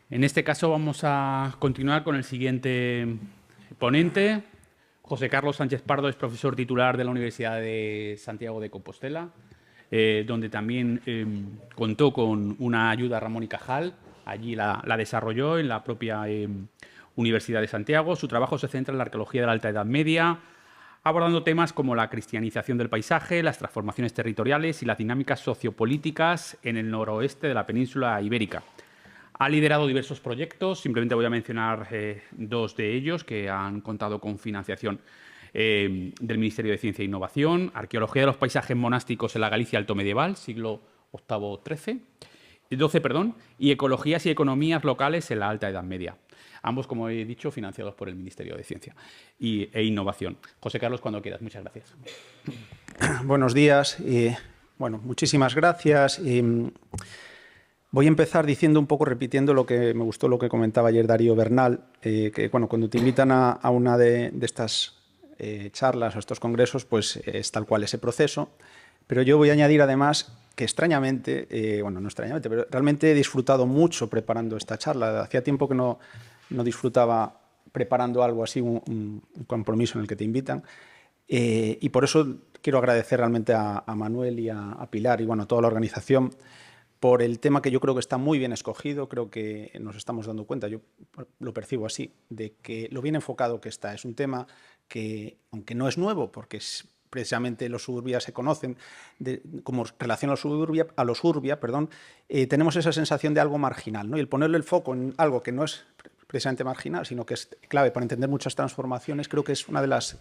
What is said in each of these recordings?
En este caso vamos a continuar con el siguiente ponente. José Carlos Sánchez Pardo es profesor titular de la Universidad de Santiago de Compostela, donde también contó con una ayuda Ramón y Cajal. Allí la desarrolló en la propia Universidad de Santiago. Su trabajo se centra en la arqueología de la Alta Edad Media, abordando temas como la cristianización del paisaje, las transformaciones territoriales y las dinámicas sociopolíticas en el noroeste de la península ibérica. Ha liderado diversos proyectos, simplemente voy a mencionar dos de ellos que han contado con financiación del Ministerio de Ciencia e Innovación: Arqueología de los paisajes monásticos en la Galicia altomedieval, siglo XII, perdón, y Ecologías y economías locales en la Alta Edad Media. Ambos, como he dicho, financiados por el Ministerio de Ciencia e Innovación. José Carlos, cuando quieras. Muchas gracias. Buenos días. Bueno, muchísimas gracias. Voy a empezar diciendo un poco, repitiendo lo que me gustó, lo que comentaba ayer Darío Bernal, que bueno, cuando te invitan a una de estas charlas o estos congresos, pues es tal cual ese proceso. Pero yo voy a añadir además que extrañamente, bueno, no extrañamente, pero realmente he disfrutado mucho preparando esta charla. Hacía tiempo que no disfrutaba preparando algo así, un compromiso en el que te invitan. Y por eso quiero agradecer realmente a Manuel y a Pilar y bueno, a toda la organización por el tema, que yo creo que está muy bien escogido. Creo que nos estamos dando cuenta, yo lo percibo así, de que lo bien enfocado que está. Es un tema que, aunque no es nuevo, porque precisamente los suburbia se conocen como relación a los urbia, tenemos esa sensación de algo marginal, ¿no? Y el ponerle el foco en algo que no es precisamente marginal, sino que es clave para entender muchas transformaciones, creo que es una de las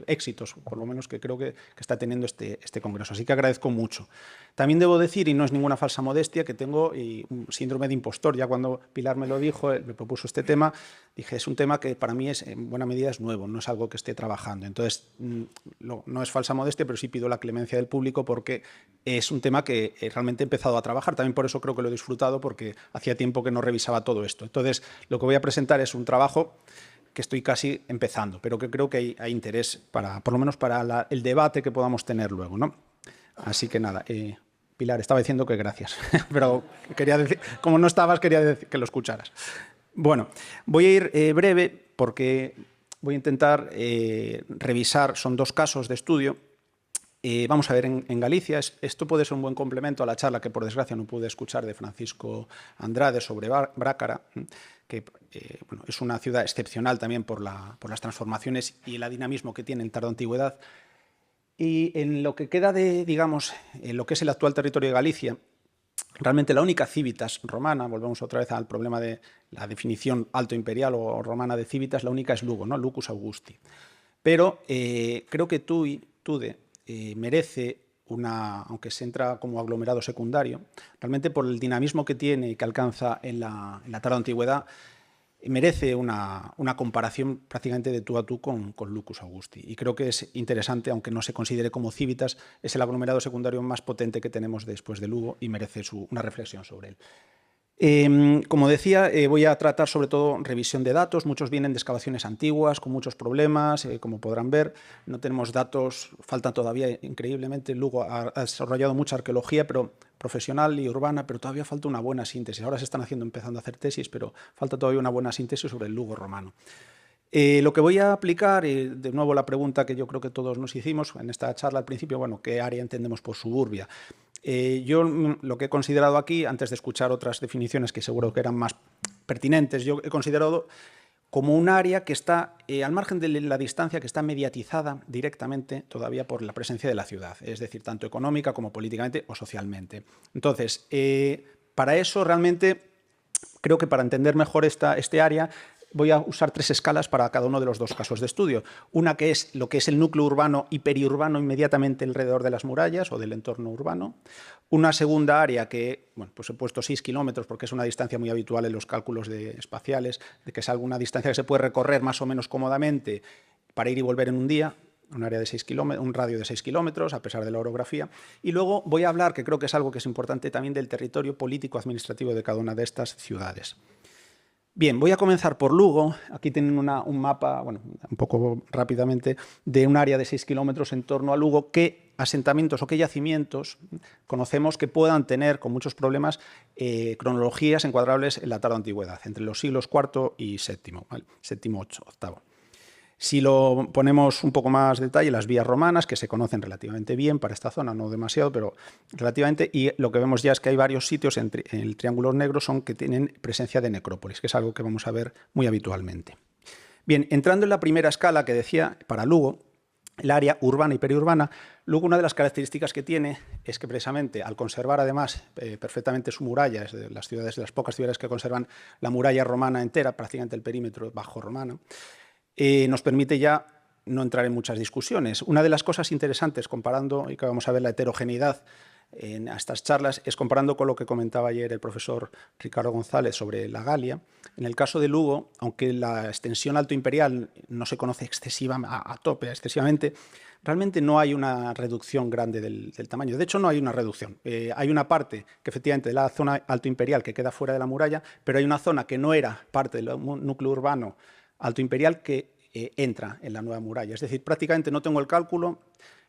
éxitos, por lo menos que creo que está teniendo este congreso. Así que agradezco mucho. También debo decir, y no es ninguna falsa modestia, que tengo un síndrome de impostor. Ya cuando Pilar me lo dijo, me propuso este tema, dije, es un tema que para mí en buena medida es nuevo, no es algo que esté trabajando. Entonces, no es falsa modestia, pero sí pido la clemencia del público porque es un tema que realmente he empezado a trabajar. También por eso creo que lo he disfrutado, porque hacía tiempo que no revisaba todo esto. Entonces, lo que voy a presentar es un trabajo que estoy casi empezando, pero que creo que hay interés, por lo menos para el debate que podamos tener luego, ¿no? Así que nada, Pilar, estaba diciendo que gracias, pero quería decir, como no estabas, quería decir que lo escucharas. Bueno, voy a ir breve porque voy a intentar revisar, son dos casos de estudio. Vamos a ver, en Galicia, esto puede ser un buen complemento a la charla que por desgracia no pude escuchar de Francisco Andrade sobre Brácara, que bueno, es una ciudad excepcional también por las transformaciones y el dinamismo que tiene en tardoantigüedad. Y en lo que queda de, digamos, en lo que es el actual territorio de Galicia, realmente la única civitas romana, volvemos otra vez al problema de la definición alto imperial o romana de civitas, la única es Lugo, ¿no? Lucus Augusti. Pero creo que Tude merece aunque se entra como aglomerado secundario, realmente por el dinamismo que tiene y que alcanza en la tardoantigüedad, merece una comparación prácticamente de tú a tú con Lucus Augusti. Y creo que es interesante, aunque no se considere como civitas, es el aglomerado secundario más potente que tenemos después de Lugo y merece una reflexión sobre él. Como decía, voy a tratar sobre todo revisión de datos. Muchos vienen de excavaciones antiguas con muchos problemas, como podrán ver. No tenemos datos, faltan todavía increíblemente. Lugo ha desarrollado mucha arqueología, pero profesional y urbana, pero todavía falta una buena síntesis. Ahora se están empezando a hacer tesis, pero falta todavía una buena síntesis sobre el Lugo romano. Lo que voy a aplicar, de nuevo la pregunta que yo creo que todos nos hicimos en esta charla al principio, bueno, ¿qué área entendemos por suburbia? Yo lo que he considerado aquí, antes de escuchar otras definiciones que seguro que eran más pertinentes, yo he considerado como un área que está al margen de la distancia, que está mediatizada directamente todavía por la presencia de la ciudad, es decir, tanto económica como políticamente o socialmente. Entonces, para eso realmente creo que para entender mejor este área voy a usar tres escalas para cada uno de los dos casos de estudio. Una que es lo que es el núcleo urbano y periurbano inmediatamente alrededor de las murallas o del entorno urbano. Una segunda área que, bueno, pues he puesto 6 kilómetros porque es una distancia muy habitual en los cálculos espaciales, de que es alguna distancia que se puede recorrer más o menos cómodamente para ir y volver en un día. Un área de 6 kilómetros, un radio de 6 kilómetros, a pesar de la orografía. Y luego voy a hablar, que creo que es algo que es importante también, del territorio político-administrativo de cada una de estas ciudades. Bien, voy a comenzar por Lugo. Aquí tienen un mapa, bueno, un poco rápidamente, de un área de 6 kilómetros en torno a Lugo. ¿Qué asentamientos o qué yacimientos conocemos que puedan tener, con muchos problemas, cronologías encuadrables en la tardoantigüedad, entre los siglos IV y VII, ¿vale? VII, VIII. Si lo ponemos un poco más de detalle, las vías romanas, que se conocen relativamente bien para esta zona, no demasiado, pero relativamente, y lo que vemos ya es que hay varios sitios en el Triángulo Negro que tienen presencia de necrópolis, que es algo que vamos a ver muy habitualmente. Bien, entrando en la primera escala que decía, para Lugo, el área urbana y periurbana, Lugo una de las características que tiene es que precisamente al conservar además perfectamente su muralla, es de las pocas ciudades que conservan la muralla romana entera, prácticamente el perímetro bajo romano, nos permite ya no entrar en muchas discusiones. Una de las cosas interesantes comparando, y que vamos a ver la heterogeneidad en estas charlas, es comparando con lo que comentaba ayer el profesor Ricardo González sobre la Galia. En el caso de Lugo, aunque la extensión alto imperial no se conoce excesivamente, realmente no hay una reducción grande del tamaño. De hecho, no hay una reducción. Hay una parte que efectivamente de la zona alto imperial que queda fuera de la muralla, pero hay una zona que no era parte del núcleo urbano alto imperial que entra en la nueva muralla. Es decir, prácticamente no tengo el cálculo,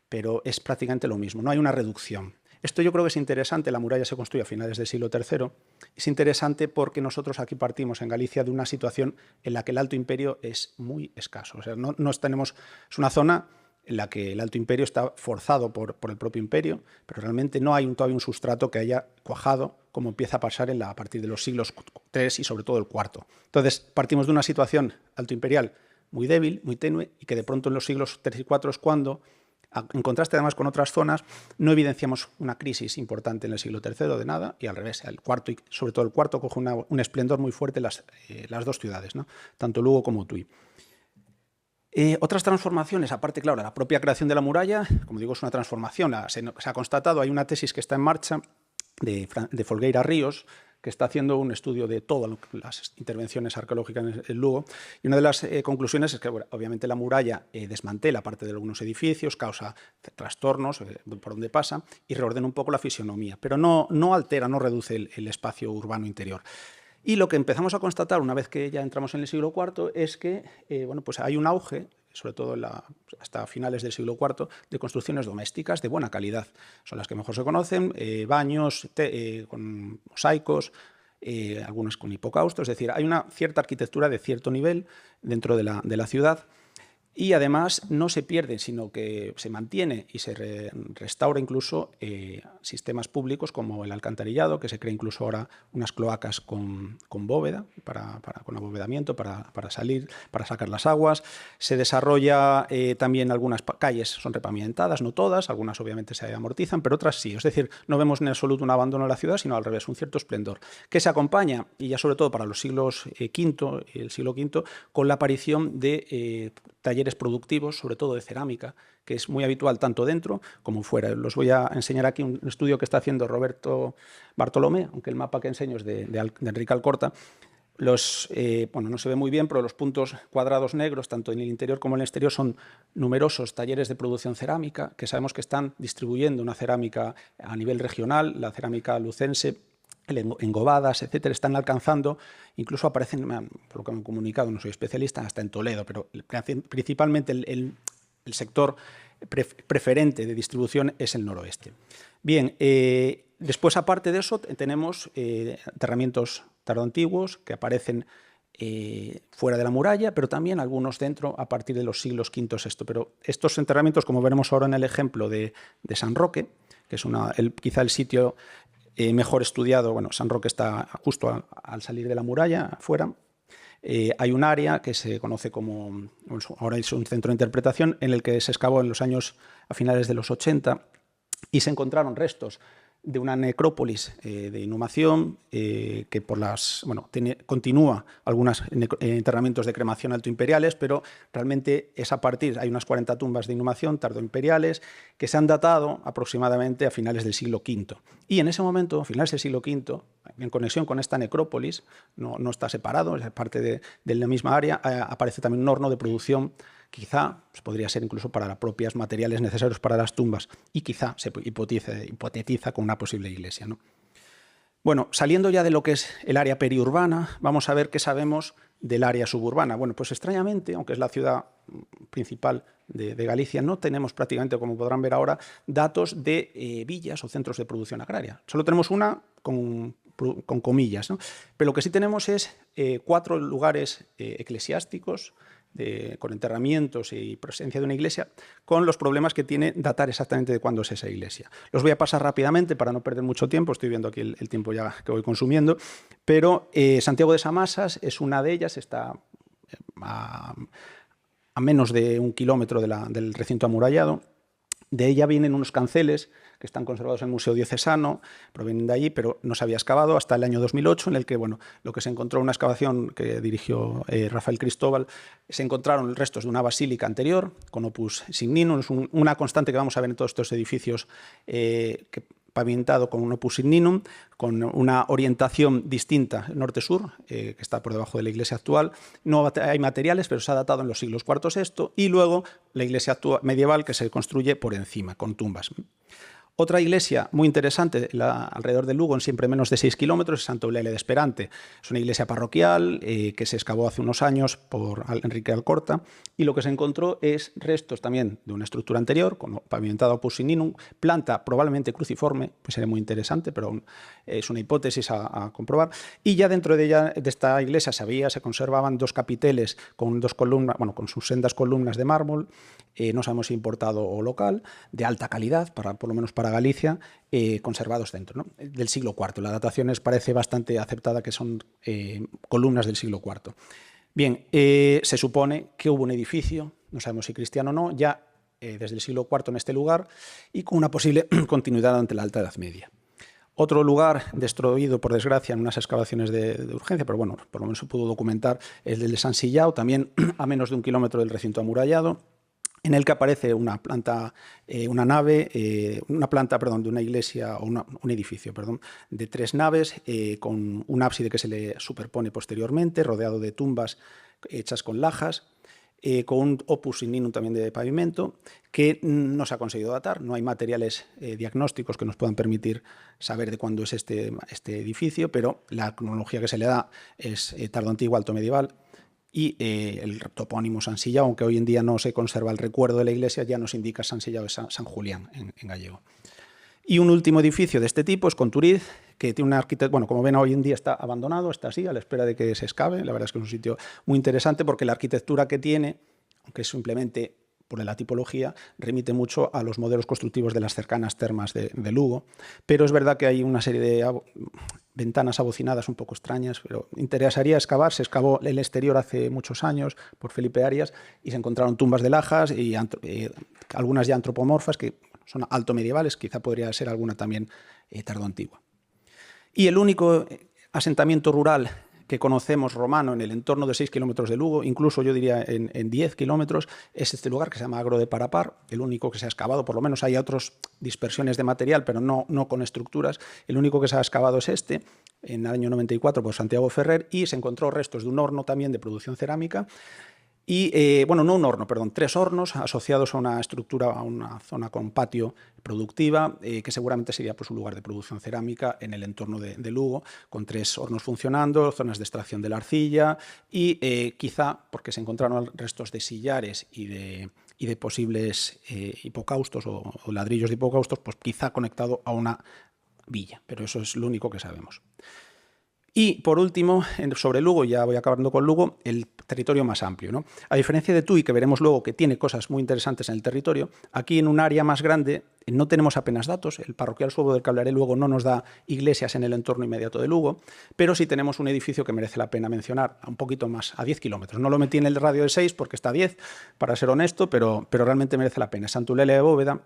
pero es prácticamente lo mismo. No hay una reducción. Esto yo creo que es interesante. La muralla se construye a finales del siglo III. Es interesante porque nosotros aquí partimos en Galicia de una situación en la que el Alto Imperio es muy escaso. O sea, es una zona en la que el Alto Imperio está forzado por el propio imperio, pero realmente no hay todavía un sustrato que haya cuajado, como empieza a pasar a partir de los siglos III y sobre todo el IV. Entonces, partimos de una situación altoimperial muy débil, muy tenue, y que de pronto en los siglos III y IV es cuando, en contraste además con otras zonas, no evidenciamos una crisis importante en el siglo III de nada, y al revés, el cuarto, y sobre todo el IV, coge un esplendor muy fuerte las dos ciudades, ¿no? Tanto Lugo como Tui. Otras transformaciones, aparte, claro, la propia creación de la muralla, como digo, es una transformación. Se ha constatado, hay una tesis que está en marcha de Folgueira Ríos, que está haciendo un estudio de todas las intervenciones arqueológicas en Lugo, y una de las conclusiones es que, bueno, obviamente, la muralla desmantela parte de algunos edificios, causa trastornos por donde pasa, y reordena un poco la fisionomía, pero no altera, no reduce el espacio urbano interior. Y lo que empezamos a constatar una vez que ya entramos en el siglo IV es que bueno, pues hay un auge, sobre todo hasta finales del siglo IV, de construcciones domésticas de buena calidad. Son las que mejor se conocen, baños con mosaicos, algunas con hipocausto. Es decir, hay una cierta arquitectura de cierto nivel dentro de la ciudad. Y además no se pierde, sino que se mantiene y se restaura incluso sistemas públicos como el alcantarillado, que se crea incluso ahora unas cloacas con bóveda, con abovedamiento para sacar las aguas. Se desarrolla también algunas calles, son repavimentadas, no todas, algunas obviamente se amortizan, pero otras sí. Es decir, no vemos en absoluto un abandono de la ciudad, sino al revés, un cierto esplendor, que se acompaña, y ya sobre todo para los siglos V y el siglo V, con la aparición de talleres productivos, sobre todo de cerámica, que es muy habitual tanto dentro como fuera. Los voy a enseñar aquí un estudio que está haciendo Roberto Bartolomé, aunque el mapa que enseño es de Enrique Alcorta. Bueno, no se ve muy bien, pero los puntos cuadrados negros, tanto en el interior como en el exterior, son numerosos talleres de producción cerámica, que sabemos que están distribuyendo una cerámica a nivel regional, la cerámica lucense, engobadas, etcétera, están alcanzando, incluso aparecen, por lo que me han comunicado, no soy especialista, hasta en Toledo, pero principalmente el sector preferente de distribución es el noroeste. Bien, después, aparte de eso, tenemos enterramientos tardoantiguos que aparecen fuera de la muralla, pero también algunos dentro a partir de los siglos V y VI. Pero estos enterramientos, como veremos ahora en el ejemplo de San Roque, que es quizá el sitio mejor estudiado, bueno, San Roque está justo al salir de la muralla, afuera. Hay un área que se conoce como, ahora es un centro de interpretación, en el que se excavó en los años a finales de los 80 y se encontraron restos de una necrópolis de inhumación que continúa algunos enterramientos de cremación altoimperiales, pero realmente es hay unas 40 tumbas de inhumación tardoimperiales que se han datado aproximadamente a finales del siglo V. Y en ese momento, a finales del siglo V, en conexión con esta necrópolis, no está separado, es parte de la misma área, aparece también un horno de producción. Quizá podría ser incluso para los propios materiales necesarios para las tumbas, y quizá se hipotetiza con una posible iglesia, ¿no? Bueno, saliendo ya de lo que es el área periurbana, vamos a ver qué sabemos del área suburbana. Bueno, pues extrañamente, aunque es la ciudad principal de Galicia, no tenemos prácticamente, como podrán ver ahora, datos de villas o centros de producción agraria. Solo tenemos una con comillas, ¿no? Pero lo que sí tenemos es 4 lugares eclesiásticos con enterramientos y presencia de una iglesia, con los problemas que tiene datar exactamente de cuándo es esa iglesia. Los voy a pasar rápidamente para no perder mucho tiempo, estoy viendo aquí el tiempo ya que voy consumiendo, pero Santiago de Samasas es una de ellas, está a menos de 1 kilómetro del recinto amurallado. De ella vienen unos canceles que están conservados en el Museo Diocesano, provienen de allí, pero no se había excavado hasta el año 2008, en el que, bueno, lo que se encontró en una excavación que dirigió Rafael Cristóbal, se encontraron restos de una basílica anterior, con opus signinum, es una constante que vamos a ver en todos estos edificios pavimentado con un opus signinum, con una orientación distinta norte-sur, que está por debajo de la iglesia actual. No hay materiales, pero se ha datado en los siglos IV-VI, y luego la iglesia medieval que se construye por encima, con tumbas. Otra iglesia muy interesante alrededor de Lugo, en siempre menos de 6 kilómetros, es Santa Eulalia de Esperante. Es una iglesia parroquial que se excavó hace unos años por Enrique Alcorta, y lo que se encontró es restos también de una estructura anterior, con pavimentada opus signinum, planta probablemente cruciforme, pues sería muy interesante, pero es una hipótesis a comprobar. Y ya dentro de esta iglesia se conservaban 2 capiteles con 2 columnas, bueno, con sus sendas columnas de mármol, no sabemos si importado o local, de alta calidad, por lo menos para Galicia, conservados dentro, ¿no? Del siglo IV. La datación parece bastante aceptada, que son columnas del siglo IV. Bien, se supone que hubo un edificio, no sabemos si cristiano o no, ya desde el siglo IV en este lugar, y con una posible continuidad durante la Alta Edad Media. Otro lugar destruido, por desgracia, en unas excavaciones de urgencia, pero bueno, por lo menos se pudo documentar, es el de San Sillao, también a menos de 1 kilómetro del recinto amurallado, en el que aparece una planta de una iglesia, o un edificio, perdón, de 3 naves, con un ábside que se le superpone posteriormente, rodeado de tumbas hechas con lajas, con un opus signinum también de pavimento, que no se ha conseguido datar. No hay materiales diagnósticos que nos puedan permitir saber de cuándo es este edificio, pero la cronología que se le da es tardoantigua, alto medieval, y el topónimo San Sillao, aunque hoy en día no se conserva el recuerdo de la iglesia, ya nos indica San Sillao de San Julián en gallego. Y un último edificio de este tipo es Conturiz, que tiene una arquitectura, bueno, como ven, hoy en día está abandonado, está así, a la espera de que se excave. La verdad es que es un sitio muy interesante porque la arquitectura que tiene, aunque es simplemente por la tipología, remite mucho a los modelos constructivos de las cercanas termas de Lugo, pero es verdad que hay una serie de ventanas abocinadas un poco extrañas, pero interesaría excavar. Se excavó el exterior hace muchos años por Felipe Arias y se encontraron tumbas de lajas y algunas ya antropomorfas que son alto medievales, quizá podría ser alguna también tardoantigua. Y el único asentamiento rural que conocemos romano en el entorno de 6 kilómetros de Lugo, incluso yo diría en 10 kilómetros, es este lugar que se llama Agro de Parapar, el único que se ha excavado. Por lo menos hay otras dispersiones de material, pero no con estructuras. El único que se ha excavado es este, en el año 94 por Santiago Ferrer, y se encontró restos de un horno también de producción cerámica. Y, bueno, no un horno, perdón, 3 hornos asociados a una estructura, a una zona con patio productiva, que seguramente sería pues un lugar de producción cerámica en el entorno de Lugo, con 3 hornos funcionando, zonas de extracción de la arcilla y quizá, porque se encontraron restos de sillares y de posibles hipocaustos o ladrillos de hipocaustos, pues quizá conectado a una villa, pero eso es lo único que sabemos. Y, por último, sobre Lugo, ya voy acabando con Lugo, el territorio más amplio, ¿no? A diferencia de Tui, que veremos luego que tiene cosas muy interesantes en el territorio, aquí en un área más grande no tenemos apenas datos. El parroquial Suevo, del que hablaré luego, no nos da iglesias en el entorno inmediato de Lugo, pero sí tenemos un edificio que merece la pena mencionar, un poquito más, a 10 kilómetros. No lo metí en el radio de 6 porque está a 10, para ser honesto, pero realmente merece la pena. Santa Eulalia de Bóveda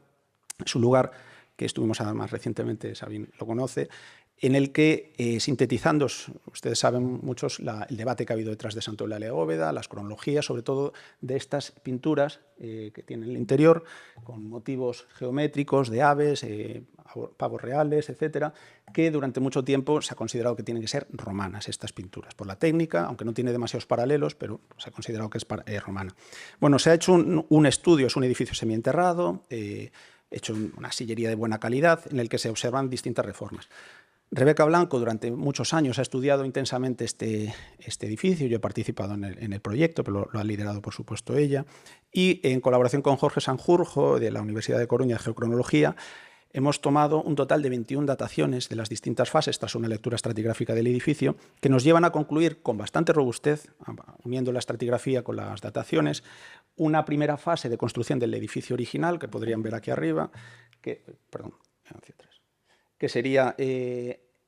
es un lugar que estuvimos además recientemente, Sabine lo conoce, en el que, sintetizando, ustedes saben muchos el debate que ha habido detrás de Santa Eulalia de Bóveda, las cronologías, sobre todo de estas pinturas que tiene en el interior, con motivos geométricos de aves, pavos reales, etcétera, que durante mucho tiempo se ha considerado que tienen que ser romanas estas pinturas, por la técnica, aunque no tiene demasiados paralelos, pero se ha considerado que es romana. Bueno, se ha hecho un estudio, es un edificio semienterrado, hecho una sillería de buena calidad, en el que se observan distintas reformas. Rebeca Blanco durante muchos años ha estudiado intensamente este edificio. Yo he participado en el proyecto, pero lo ha liderado, por supuesto, ella. Y en colaboración con Jorge Sanjurjo, de la Universidad de Coruña de Geocronología, hemos tomado un total de 21 dataciones de las distintas fases tras una lectura estratigráfica del edificio que nos llevan a concluir con bastante robustez, uniendo la estratigrafía con las dataciones, una primera fase de construcción del edificio original, que podrían ver aquí arriba, que sería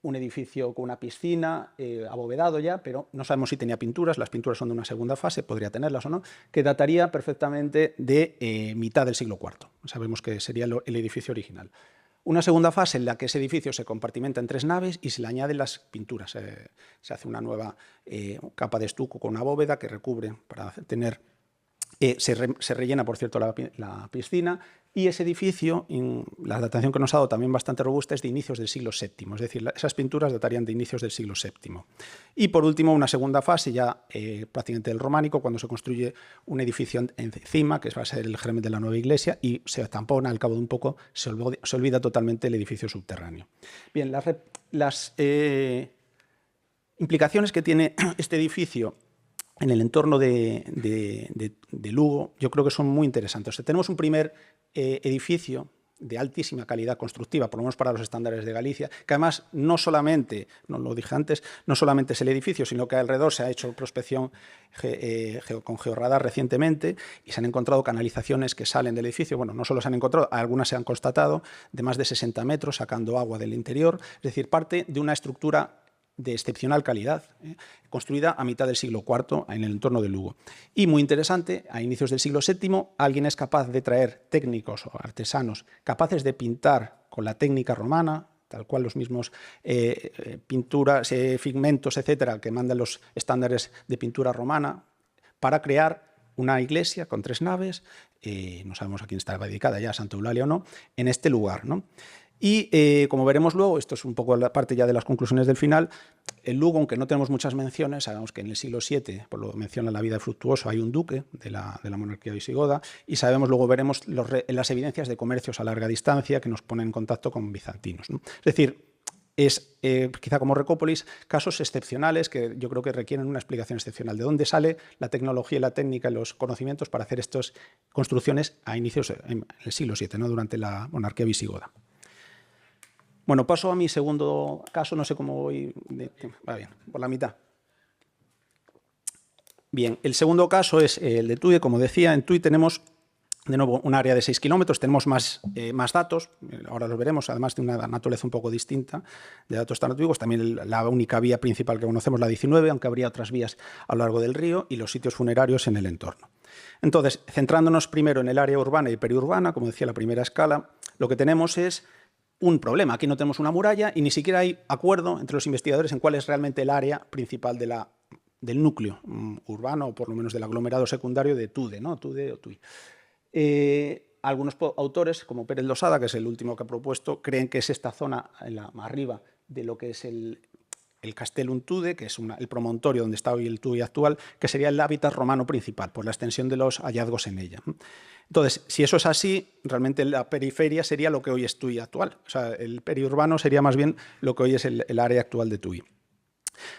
un edificio con una piscina, abovedado ya, pero no sabemos si tenía pinturas. Las pinturas son de una segunda fase, podría tenerlas o no, que dataría perfectamente de mitad del siglo IV. Sabemos que sería el edificio original. Una segunda fase en la que ese edificio se compartimenta en 3 naves y se le añaden las pinturas. Se hace una nueva capa de estuco con una bóveda que recubre para tener... se rellena, por cierto, la piscina, y ese edificio, la datación que nos ha dado también bastante robusta, es de inicios del siglo VII, es decir, esas pinturas datarían de inicios del siglo VII. Y por último, una segunda fase ya prácticamente del románico, cuando se construye un edificio encima, que va a ser el germen de la nueva iglesia, y se tampona, al cabo de un poco, se olvida totalmente el edificio subterráneo. Bien, las implicaciones que tiene este edificio en el entorno de Lugo, yo creo que son muy interesantes. O sea, tenemos un primer edificio de altísima calidad constructiva, por lo menos para los estándares de Galicia, que además no solamente, no lo dije antes, no solamente es el edificio, sino que alrededor se ha hecho prospección con georradar recientemente y se han encontrado canalizaciones que salen del edificio. Bueno, no solo se han encontrado, algunas se han constatado, de más de 60 metros, sacando agua del interior, es decir, parte de una estructura de excepcional calidad, construida a mitad del siglo IV en el entorno de Lugo. Y muy interesante, a inicios del siglo VII, alguien es capaz de traer técnicos o artesanos capaces de pintar con la técnica romana, tal cual los mismos pinturas, pigmentos, etcétera, que mandan los estándares de pintura romana, para crear una iglesia con 3 naves, no sabemos a quién estaba dedicada ya, a Santa Eulalia o no, en este lugar, ¿no? Y como veremos luego, esto es un poco la parte ya de las conclusiones del final, el Lugo, aunque no tenemos muchas menciones, sabemos que en el siglo VII, por lo que menciona la vida de Fructuoso, hay un duque de la monarquía visigoda, y sabemos, luego veremos las evidencias de comercios a larga distancia que nos ponen en contacto con bizantinos, ¿no? Es decir, es quizá como Recópolis, casos excepcionales que yo creo que requieren una explicación excepcional. ¿De dónde sale la tecnología y la técnica y los conocimientos para hacer estas construcciones a inicios en el siglo VII, ¿no? Durante la monarquía visigoda? Bueno, paso a mi segundo caso, no sé cómo voy. Va bien, por la mitad. Bien, el segundo caso es el de Tui. Como decía, en Tui tenemos de nuevo un área de 6 kilómetros, tenemos más datos, ahora los veremos, además de una naturaleza un poco distinta de datos tan antiguos. También la única vía principal que conocemos, la 19, aunque habría otras vías a lo largo del río, y los sitios funerarios en el entorno. Entonces, centrándonos primero en el área urbana y periurbana, como decía, la primera escala, lo que tenemos es un problema. Aquí no tenemos una muralla y ni siquiera hay acuerdo entre los investigadores en cuál es realmente el área principal del núcleo urbano, o por lo menos del aglomerado secundario de Tude, ¿no? Tude o Tui. Algunos autores, como Pérez Losada, que es el último que ha propuesto, creen que es esta zona arriba de lo que es el Castellum Tude, que es el promontorio donde está hoy el Tui actual, que sería el hábitat romano principal, por la extensión de los hallazgos en ella. Entonces, si eso es así, realmente la periferia sería lo que hoy es Tui actual. O sea, el periurbano sería más bien lo que hoy es el área actual de Tui.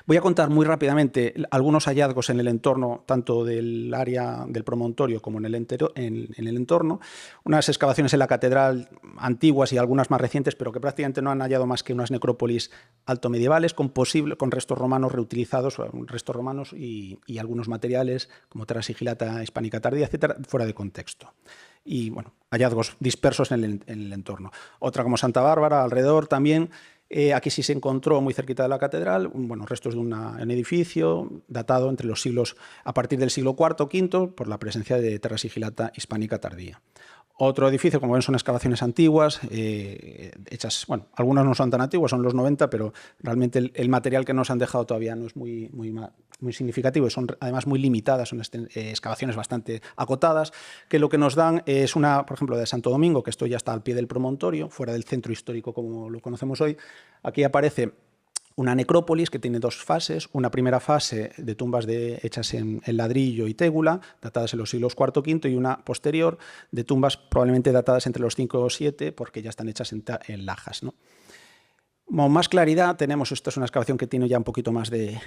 Voy a contar muy rápidamente algunos hallazgos en el entorno, tanto del área del promontorio como en el entorno. Unas excavaciones en la catedral antiguas y algunas más recientes, pero que prácticamente no han hallado más que unas necrópolis altomedievales con restos romanos reutilizados, restos romanos y algunos materiales como terra sigillata hispánica tardía, etcétera, fuera de contexto. Y bueno, hallazgos dispersos en el entorno. Otra como Santa Bárbara, alrededor también. Aquí sí se encontró muy cerquita de la catedral, restos de un edificio datado entre los siglos, a partir del siglo IV o V, por la presencia de terra sigillata hispánica tardía. Otro edificio, como ven, son excavaciones antiguas, hechas, bueno, algunas no son tan antiguas, son los 90, pero realmente el material que nos han dejado todavía no es muy significativo y son además muy limitadas, son excavaciones bastante acotadas, que lo que nos dan es una, por ejemplo, de Santo Domingo, que esto ya está al pie del promontorio, fuera del centro histórico como lo conocemos hoy. Aquí aparece una necrópolis que tiene 2 fases, una primera fase de tumbas hechas en ladrillo y tégula, datadas en los siglos IV o V, y una posterior de tumbas probablemente datadas entre los 5 o 7, porque ya están hechas en lajas, ¿no? Con más claridad tenemos, esta es una excavación que tiene ya un poquito más de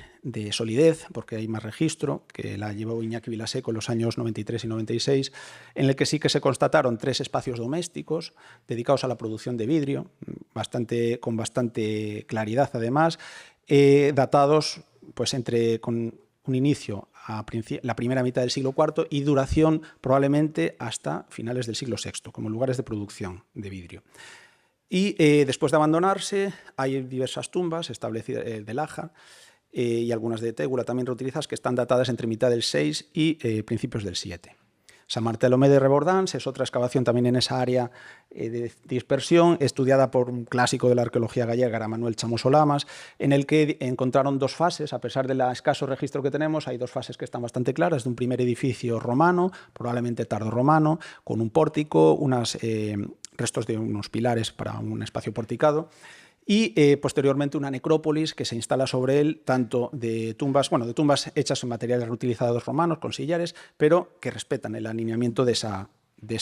solidez, porque hay más registro, que la llevó Iñaki Vilaseco en los años 93 y 96, en el que sí que se constataron 3 espacios domésticos dedicados a la producción de vidrio, con bastante claridad además, datados pues, con un inicio a la primera mitad del siglo IV y duración probablemente hasta finales del siglo VI, como lugares de producción de vidrio. Y después de abandonarse, hay diversas tumbas establecidas de laja y algunas de tégula también reutilizadas que están datadas entre mitad del 6 y principios del 7. San Bartolomé de Rebordans es otra excavación también en esa área de dispersión, estudiada por un clásico de la arqueología gallega, era Manuel Chamoso Lamas, en el que encontraron 2 fases, a pesar del escaso registro que tenemos, hay 2 fases que están bastante claras, de un primer edificio romano, probablemente tardorromano, con un pórtico, restos de unos pilares para un espacio porticado, y posteriormente una necrópolis que se instala sobre él, tanto de tumbas hechas en materiales reutilizados romanos, con sillares, pero que respetan el alineamiento de esa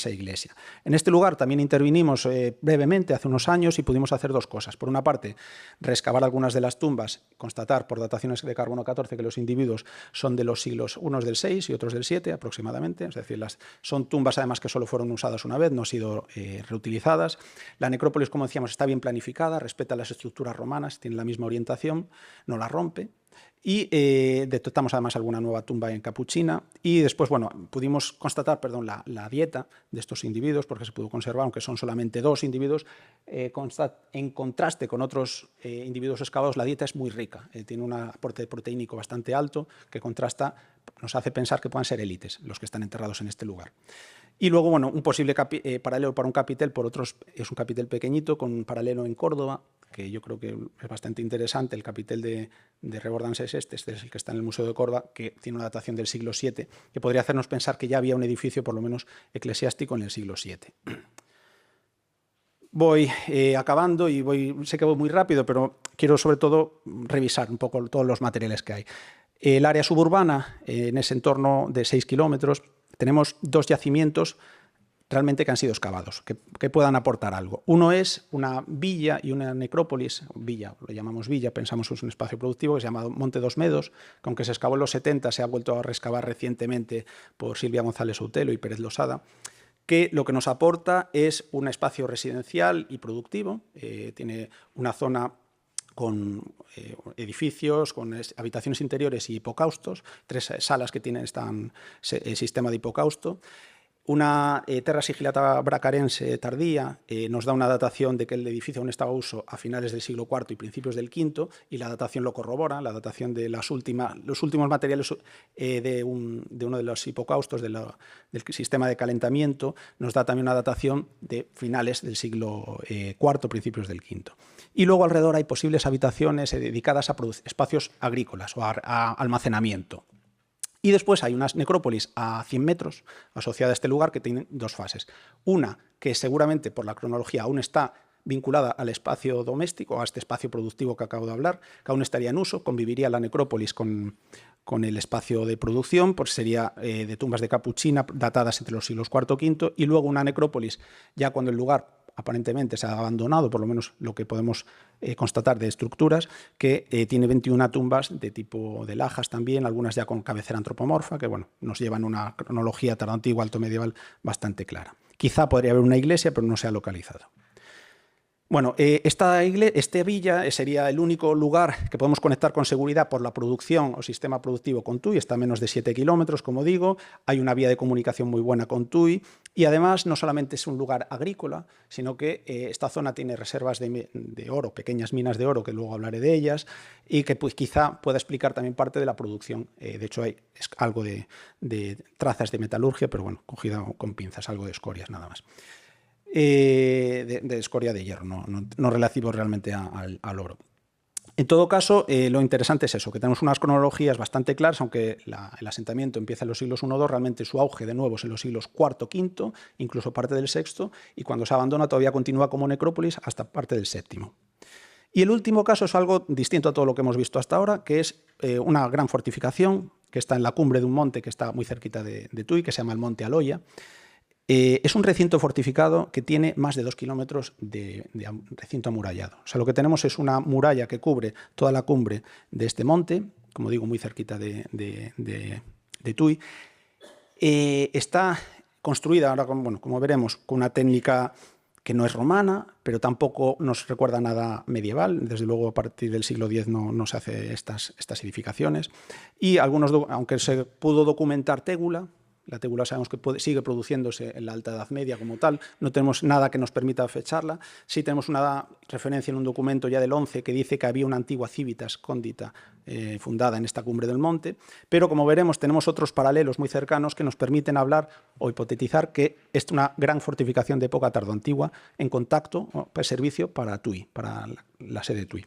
iglesia. En este lugar también intervinimos brevemente hace unos años y pudimos hacer 2 cosas. Por una parte, reexcavar algunas de las tumbas, constatar por dataciones de carbono 14 que los individuos son de los siglos, unos del 6 y otros del 7 aproximadamente, es decir, son tumbas además que solo fueron usadas una vez, no han sido reutilizadas. La necrópolis, como decíamos, está bien planificada, respeta las estructuras romanas, tiene la misma orientación, no la rompe. Y detectamos además alguna nueva tumba en Capuchina y después, pudimos constatar, la dieta de estos individuos, porque se pudo conservar, aunque son solamente 2 individuos, en contraste con otros individuos excavados, la dieta es muy rica, tiene un aporte proteínico bastante alto que contrasta, nos hace pensar que puedan ser élites los que están enterrados en este lugar. Y luego, un posible paralelo para un capitel, por otros es un capitel pequeñito con un paralelo en Córdoba, que yo creo que es bastante interesante. El capitel de Rebordans es este es el que está en el Museo de Córdoba, que tiene una datación del siglo VII, que podría hacernos pensar que ya había un edificio, por lo menos eclesiástico, en el siglo VII. Voy acabando y sé que voy muy rápido, pero quiero sobre todo revisar un poco todos los materiales que hay. El área suburbana, en ese entorno de 6 kilómetros, tenemos 2 yacimientos realmente que han sido excavados, que puedan aportar algo. Uno es una villa y una necrópolis, lo llamamos villa, pensamos que es un espacio productivo que se llama Monte dos Medos, que aunque se excavó en los 70, se ha vuelto a reexcavar recientemente por Silvia González Outelo y Pérez Losada, que lo que nos aporta es un espacio residencial y productivo, tiene una zona con edificios, con habitaciones interiores y hipocaustos, 3 salas que tienen este sistema de hipocausto. Una terra sigillata bracarense tardía nos da una datación de que el edificio aún estaba a uso a finales del siglo IV y principios del V, y la datación lo corrobora, la datación de los últimos materiales de uno de los hipocaustos del sistema de calentamiento nos da también una datación de finales del siglo IV, principios del V. Y luego alrededor hay posibles habitaciones dedicadas a espacios agrícolas o a almacenamiento. Y después hay una necrópolis a 100 metros asociada a este lugar que tiene 2 fases. Una que seguramente por la cronología aún está vinculada al espacio doméstico, a este espacio productivo que acabo de hablar, que aún estaría en uso, conviviría la necrópolis con el espacio de producción, pues sería de tumbas de Capuchina datadas entre los siglos IV y V, y luego una necrópolis ya cuando el lugar aparentemente se ha abandonado, por lo menos lo que podemos constatar de estructuras, que tiene 21 tumbas de tipo de lajas también, algunas ya con cabecera antropomorfa, que nos llevan una cronología tardoantigua, alto medieval bastante clara. Quizá podría haber una iglesia, pero no se ha localizado. Esta villa sería el único lugar que podemos conectar con seguridad por la producción o sistema productivo con Tui, está a menos de 7 kilómetros, como digo, hay una vía de comunicación muy buena con Tui y además no solamente es un lugar agrícola, sino que esta zona tiene reservas de oro, pequeñas minas de oro, que luego hablaré de ellas, y que quizá pueda explicar también parte de la producción. De hecho, hay algo de trazas de metalurgia, pero cogida con pinzas, algo de escorias nada más. De escoria de hierro, no relativo realmente al oro. En todo caso, lo interesante es eso, que tenemos unas cronologías bastante claras, aunque el asentamiento empieza en los siglos I-II, realmente su auge de nuevo es en los siglos IV, V, incluso parte del VI, y cuando se abandona todavía continúa como necrópolis hasta parte del VII. Y el último caso es algo distinto a todo lo que hemos visto hasta ahora, que es una gran fortificación que está en la cumbre de un monte que está muy cerquita de Tui, que se llama el Monte Aloya, Es un recinto fortificado que tiene más de 2 kilómetros de recinto amurallado. O sea, lo que tenemos es una muralla que cubre toda la cumbre de este monte, como digo, muy cerquita de Tui. Está construida, ahora como veremos, con una técnica que no es romana, pero tampoco nos recuerda nada medieval. Desde luego, a partir del siglo X no se hace estas edificaciones. Y aunque se pudo documentar tégula, la tégula sabemos que sigue produciéndose en la Alta Edad Media como tal, no tenemos nada que nos permita fecharla. Sí tenemos una referencia en un documento ya del 11 que dice que había una antigua civitas cóndita fundada en esta cumbre del monte, pero como veremos tenemos otros paralelos muy cercanos que nos permiten hablar o hipotetizar que es una gran fortificación de época tardoantigua en contacto, servicio para Tui, para la sede de Tui.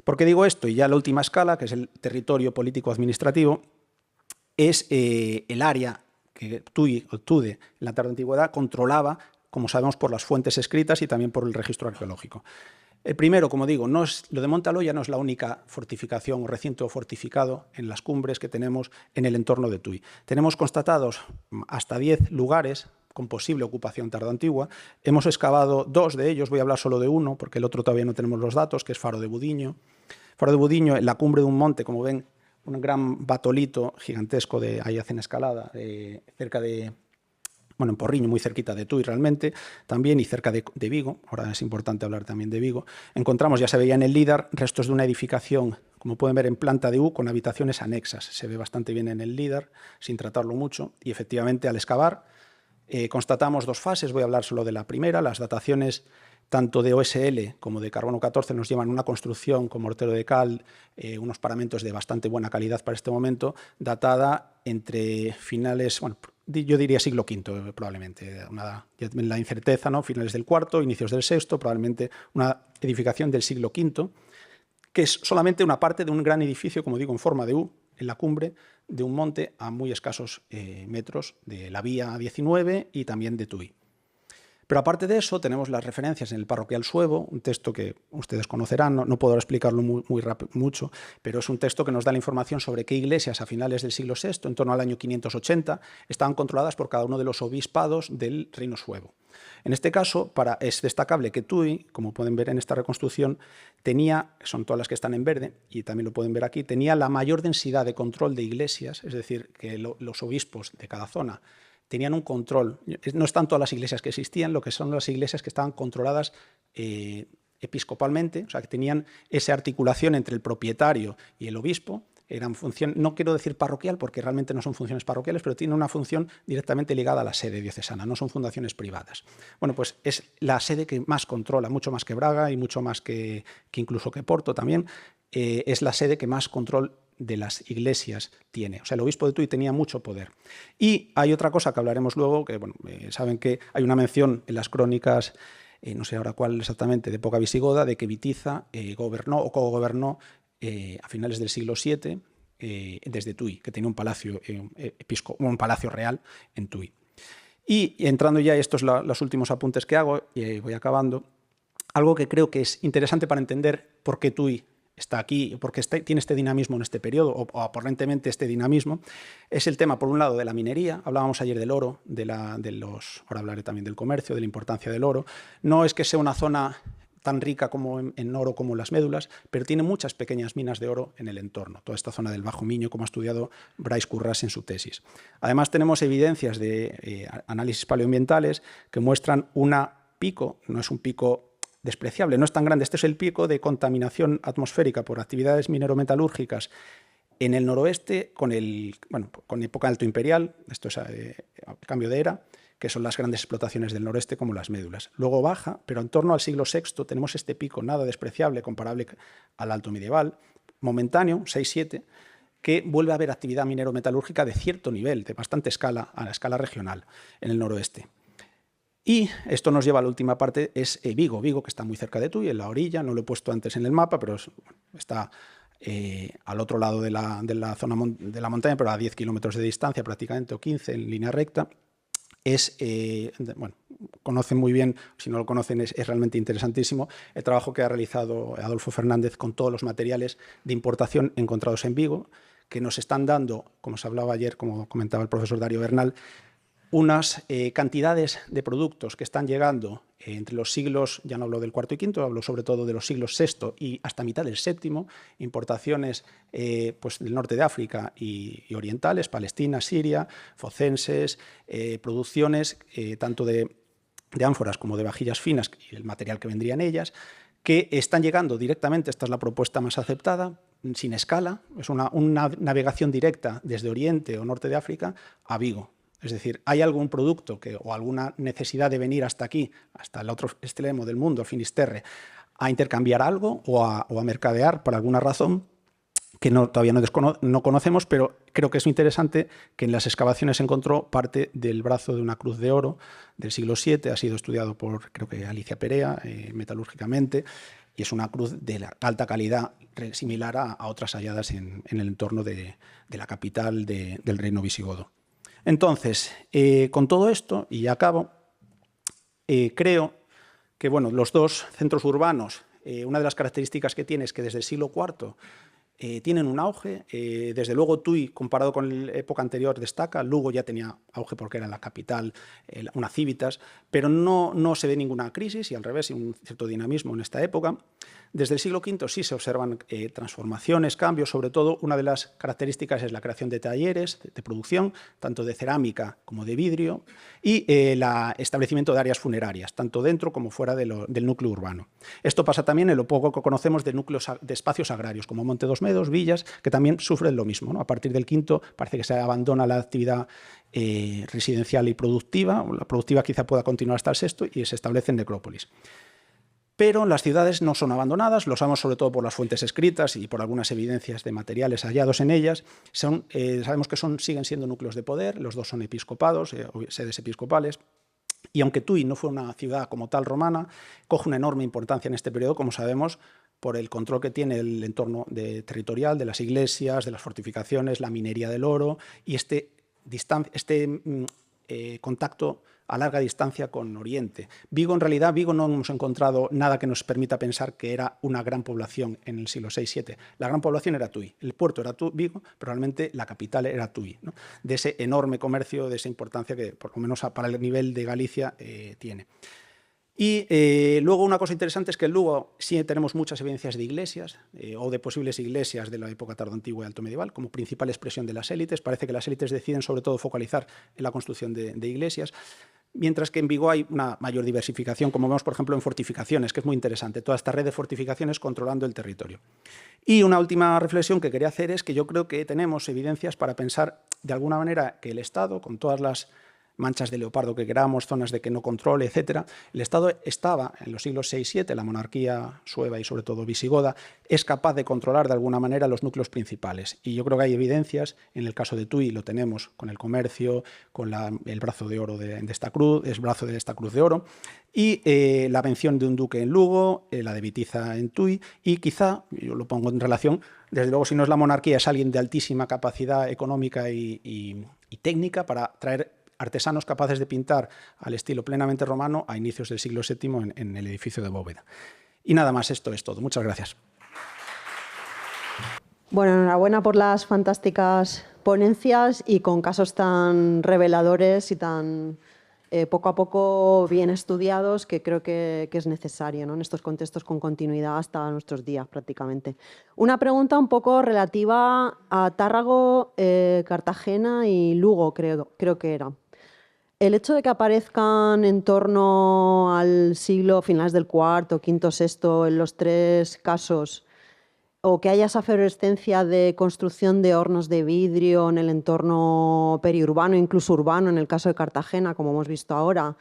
¿Por qué digo esto? Y ya la última escala, que es el territorio político-administrativo, es el área que Tui o Tude en la tarde antigüedad controlaba, como sabemos, por las fuentes escritas y también por el registro arqueológico. El primero, como digo, lo de Monte Aloia no es la única fortificación o recinto fortificado en las cumbres que tenemos en el entorno de Tui. Tenemos constatados hasta 10 lugares con posible ocupación tardoantigua. Hemos excavado 2 de ellos, voy a hablar solo de uno, porque el otro todavía no tenemos los datos, que es Faro de Budiño. Faro de Budiño, en la cumbre de un monte, como ven, un gran batolito gigantesco, ahí hacen escalada, cerca de, en Porriño, muy cerquita de Tui realmente, también, y cerca de Vigo. Ahora es importante hablar también de Vigo. Encontramos, ya se veía en el LIDAR, restos de una edificación, como pueden ver, en planta de U, con habitaciones anexas. Se ve bastante bien en el LIDAR, sin tratarlo mucho, y efectivamente al excavar constatamos 2 fases. Voy a hablar solo de la primera. Las dataciones tanto de OSL como de carbono 14 nos llevan una construcción con mortero de cal, unos paramentos de bastante buena calidad para este momento, datada entre finales, yo diría siglo V probablemente, la incerteza, ¿no? Finales del IV, inicios del VI, probablemente una edificación del siglo V, que es solamente una parte de un gran edificio, como digo, en forma de U, en la cumbre de un monte a muy escasos metros de la vía 19 y también de Tui. Pero aparte de eso, tenemos las referencias en el Parroquial Suevo, un texto que ustedes conocerán, no puedo explicarlo mucho, pero es un texto que nos da la información sobre qué iglesias a finales del siglo VI, en torno al año 580, estaban controladas por cada uno de los obispados del reino suevo. En este caso, es destacable que Tui, como pueden ver en esta reconstrucción, son todas las que están en verde, y también lo pueden ver aquí, tenía la mayor densidad de control de iglesias, es decir, que los obispos de cada zona tenían un control. No están todas las iglesias que existían, lo que son las iglesias que estaban controladas episcopalmente, o sea, que tenían esa articulación entre el propietario y el obispo. Eran no quiero decir parroquial, porque realmente no son funciones parroquiales, pero tienen una función directamente ligada a la sede diocesana, no son fundaciones privadas. Bueno, pues es la sede que más controla, mucho más que Braga y mucho más que incluso que Porto también, es la sede que más control de las iglesias tiene. O sea, el obispo de Tui tenía mucho poder. Y hay otra cosa que hablaremos luego, que saben que hay una mención en las crónicas, no sé ahora cuál exactamente, de época visigoda, de que Witiza gobernó o cogobernó a finales del siglo VII desde Tui, que tenía un palacio, un palacio real en Tui. Y entrando ya, estos son los últimos apuntes que hago, y voy acabando, algo que creo que es interesante para entender por qué Tui está aquí, porque tiene este dinamismo en este periodo, o aparentemente este dinamismo, es el tema, por un lado, de la minería. Hablábamos ayer del oro, ahora hablaré también del comercio, de la importancia del oro. No es que sea una zona tan rica como en oro como las médulas, pero tiene muchas pequeñas minas de oro en el entorno, toda esta zona del Bajo Miño, como ha estudiado Bryce Curras en su tesis. Además, tenemos evidencias de análisis paleoambientales que muestran una pico, no es un pico despreciable, no es tan grande. Este es el pico de contaminación atmosférica por actividades minerometalúrgicas en el noroeste con época alto imperial, esto es cambio de era, que son las grandes explotaciones del noreste como las médulas. Luego baja, pero en torno al siglo VI tenemos este pico nada despreciable, comparable al alto medieval, momentáneo, 6-7, que vuelve a haber actividad minero-metalúrgica de cierto nivel, de bastante escala, a la escala regional, en el noroeste. Y esto nos lleva a la última parte, es Vigo, que está muy cerca de Tui, en la orilla, no lo he puesto antes en el mapa, pero está al otro lado de la zona de la montaña, pero a 10 kilómetros de distancia prácticamente, o 15 en línea recta. Conocen muy bien, si no lo conocen es realmente interesantísimo, el trabajo que ha realizado Adolfo Fernández con todos los materiales de importación encontrados en Vigo, que nos están dando, como se hablaba ayer, como comentaba el profesor Darío Bernal, unas cantidades de productos que están llegando entre los siglos, ya no hablo del cuarto y quinto, hablo sobre todo de los siglos sexto y hasta mitad del séptimo, importaciones pues del norte de África y orientales, Palestina, Siria, focenses, producciones tanto de ánforas como de vajillas finas y el material que vendría en ellas, que están llegando directamente, esta es la propuesta más aceptada, sin escala, es una navegación directa desde Oriente o Norte de África a Vigo. Es decir, hay algún producto o alguna necesidad de venir hasta aquí, hasta el otro extremo del mundo, el Finisterre, a intercambiar algo o a mercadear por alguna razón que todavía no conocemos, pero creo que es interesante que en las excavaciones se encontró parte del brazo de una cruz de oro del siglo VII, ha sido estudiado por, creo que Alicia Perea, metalúrgicamente, y es una cruz de alta calidad, similar a otras halladas en el entorno de la capital del reino visigodo. Entonces, con todo esto, y ya acabo, creo que bueno, los dos centros urbanos, una de las características que tiene es que desde el siglo IV tienen un auge. Desde luego Tui, comparado con la época anterior, destaca. Lugo ya tenía auge porque era la capital, una civitas, pero no se ve ninguna crisis y al revés, un cierto dinamismo en esta época. Desde el siglo V sí se observan transformaciones, cambios. Sobre todo, una de las características es la creación de talleres de producción, tanto de cerámica como de vidrio, y el establecimiento de áreas funerarias, tanto dentro como fuera del núcleo urbano. Esto pasa también en lo poco que conocemos de núcleos de espacios agrarios, como Monte dos Medos, Villas, que también sufren lo mismo, ¿no? A partir del V parece que se abandona la actividad residencial y productiva. La productiva quizá pueda continuar hasta el sexto y se establecen necrópolis. Pero las ciudades no son abandonadas, lo sabemos sobre todo por las fuentes escritas y por algunas evidencias de materiales hallados en ellas. Sabemos que siguen siendo núcleos de poder, los dos son episcopados, sedes episcopales. Y aunque Tui no fue una ciudad como tal romana, coge una enorme importancia en este periodo, como sabemos, por el control que tiene el entorno territorial de las iglesias, de las fortificaciones, la minería del oro y este contacto a larga distancia con Oriente. Vigo, en realidad, no hemos encontrado nada que nos permita pensar que era una gran población en el siglo VI-VII. La gran población era Tui, el puerto era Vigo, pero realmente la capital era Tui, ¿no? De ese enorme comercio, de esa importancia que, por lo menos para el nivel de Galicia, tiene. Y luego una cosa interesante es que en Lugo sí tenemos muchas evidencias de iglesias o de posibles iglesias de la época tardoantigua y alto medieval como principal expresión de las élites. Parece que las élites deciden sobre todo focalizar en la construcción de iglesias, mientras que en Vigo hay una mayor diversificación, como vemos por ejemplo en fortificaciones, que es muy interesante, toda esta red de fortificaciones controlando el territorio. Y una última reflexión que quería hacer es que yo creo que tenemos evidencias para pensar de alguna manera que el Estado, con todas las manchas de leopardo que queramos, zonas de que no controle, etcétera. El Estado estaba en los siglos VI y VII, la monarquía sueva y sobre todo visigoda, es capaz de controlar de alguna manera los núcleos principales. Y yo creo que hay evidencias, en el caso de Tui lo tenemos con el comercio, con el brazo de oro de esta cruz, el brazo de esta cruz de oro, y la mención de un duque en Lugo, la de Vitiza en Tui, y quizá, yo lo pongo en relación, desde luego si no es la monarquía, es alguien de altísima capacidad económica y técnica para traer artesanos capaces de pintar al estilo plenamente romano a inicios del siglo VII en el edificio de Bóveda. Y nada más, esto es todo. Muchas gracias. Bueno, enhorabuena por las fantásticas ponencias y con casos tan reveladores y tan poco a poco bien estudiados, que creo que es necesario, ¿no? En estos contextos con continuidad hasta nuestros días prácticamente. Una pregunta un poco relativa a Tárrago, Cartagena y Lugo, creo que era. El hecho de que aparezcan en torno al siglo, finales del IV, V, VI, en los tres casos, o que haya esa efervescencia de construcción de hornos de vidrio en el entorno periurbano, incluso urbano, en el caso de Cartagena, como hemos visto ahora,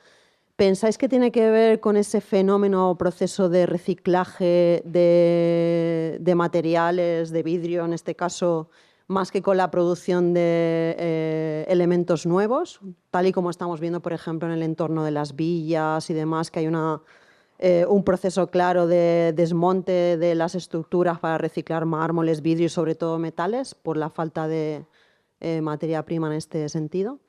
¿pensáis que tiene que ver con ese fenómeno o proceso de reciclaje de materiales, de vidrio en este caso, más que con la producción de elementos nuevos, tal y como estamos viendo, por ejemplo, en el entorno de las villas y demás, que hay un proceso claro de desmonte de las estructuras para reciclar mármoles, vidrio y sobre todo metales, por la falta de materia prima en este sentido?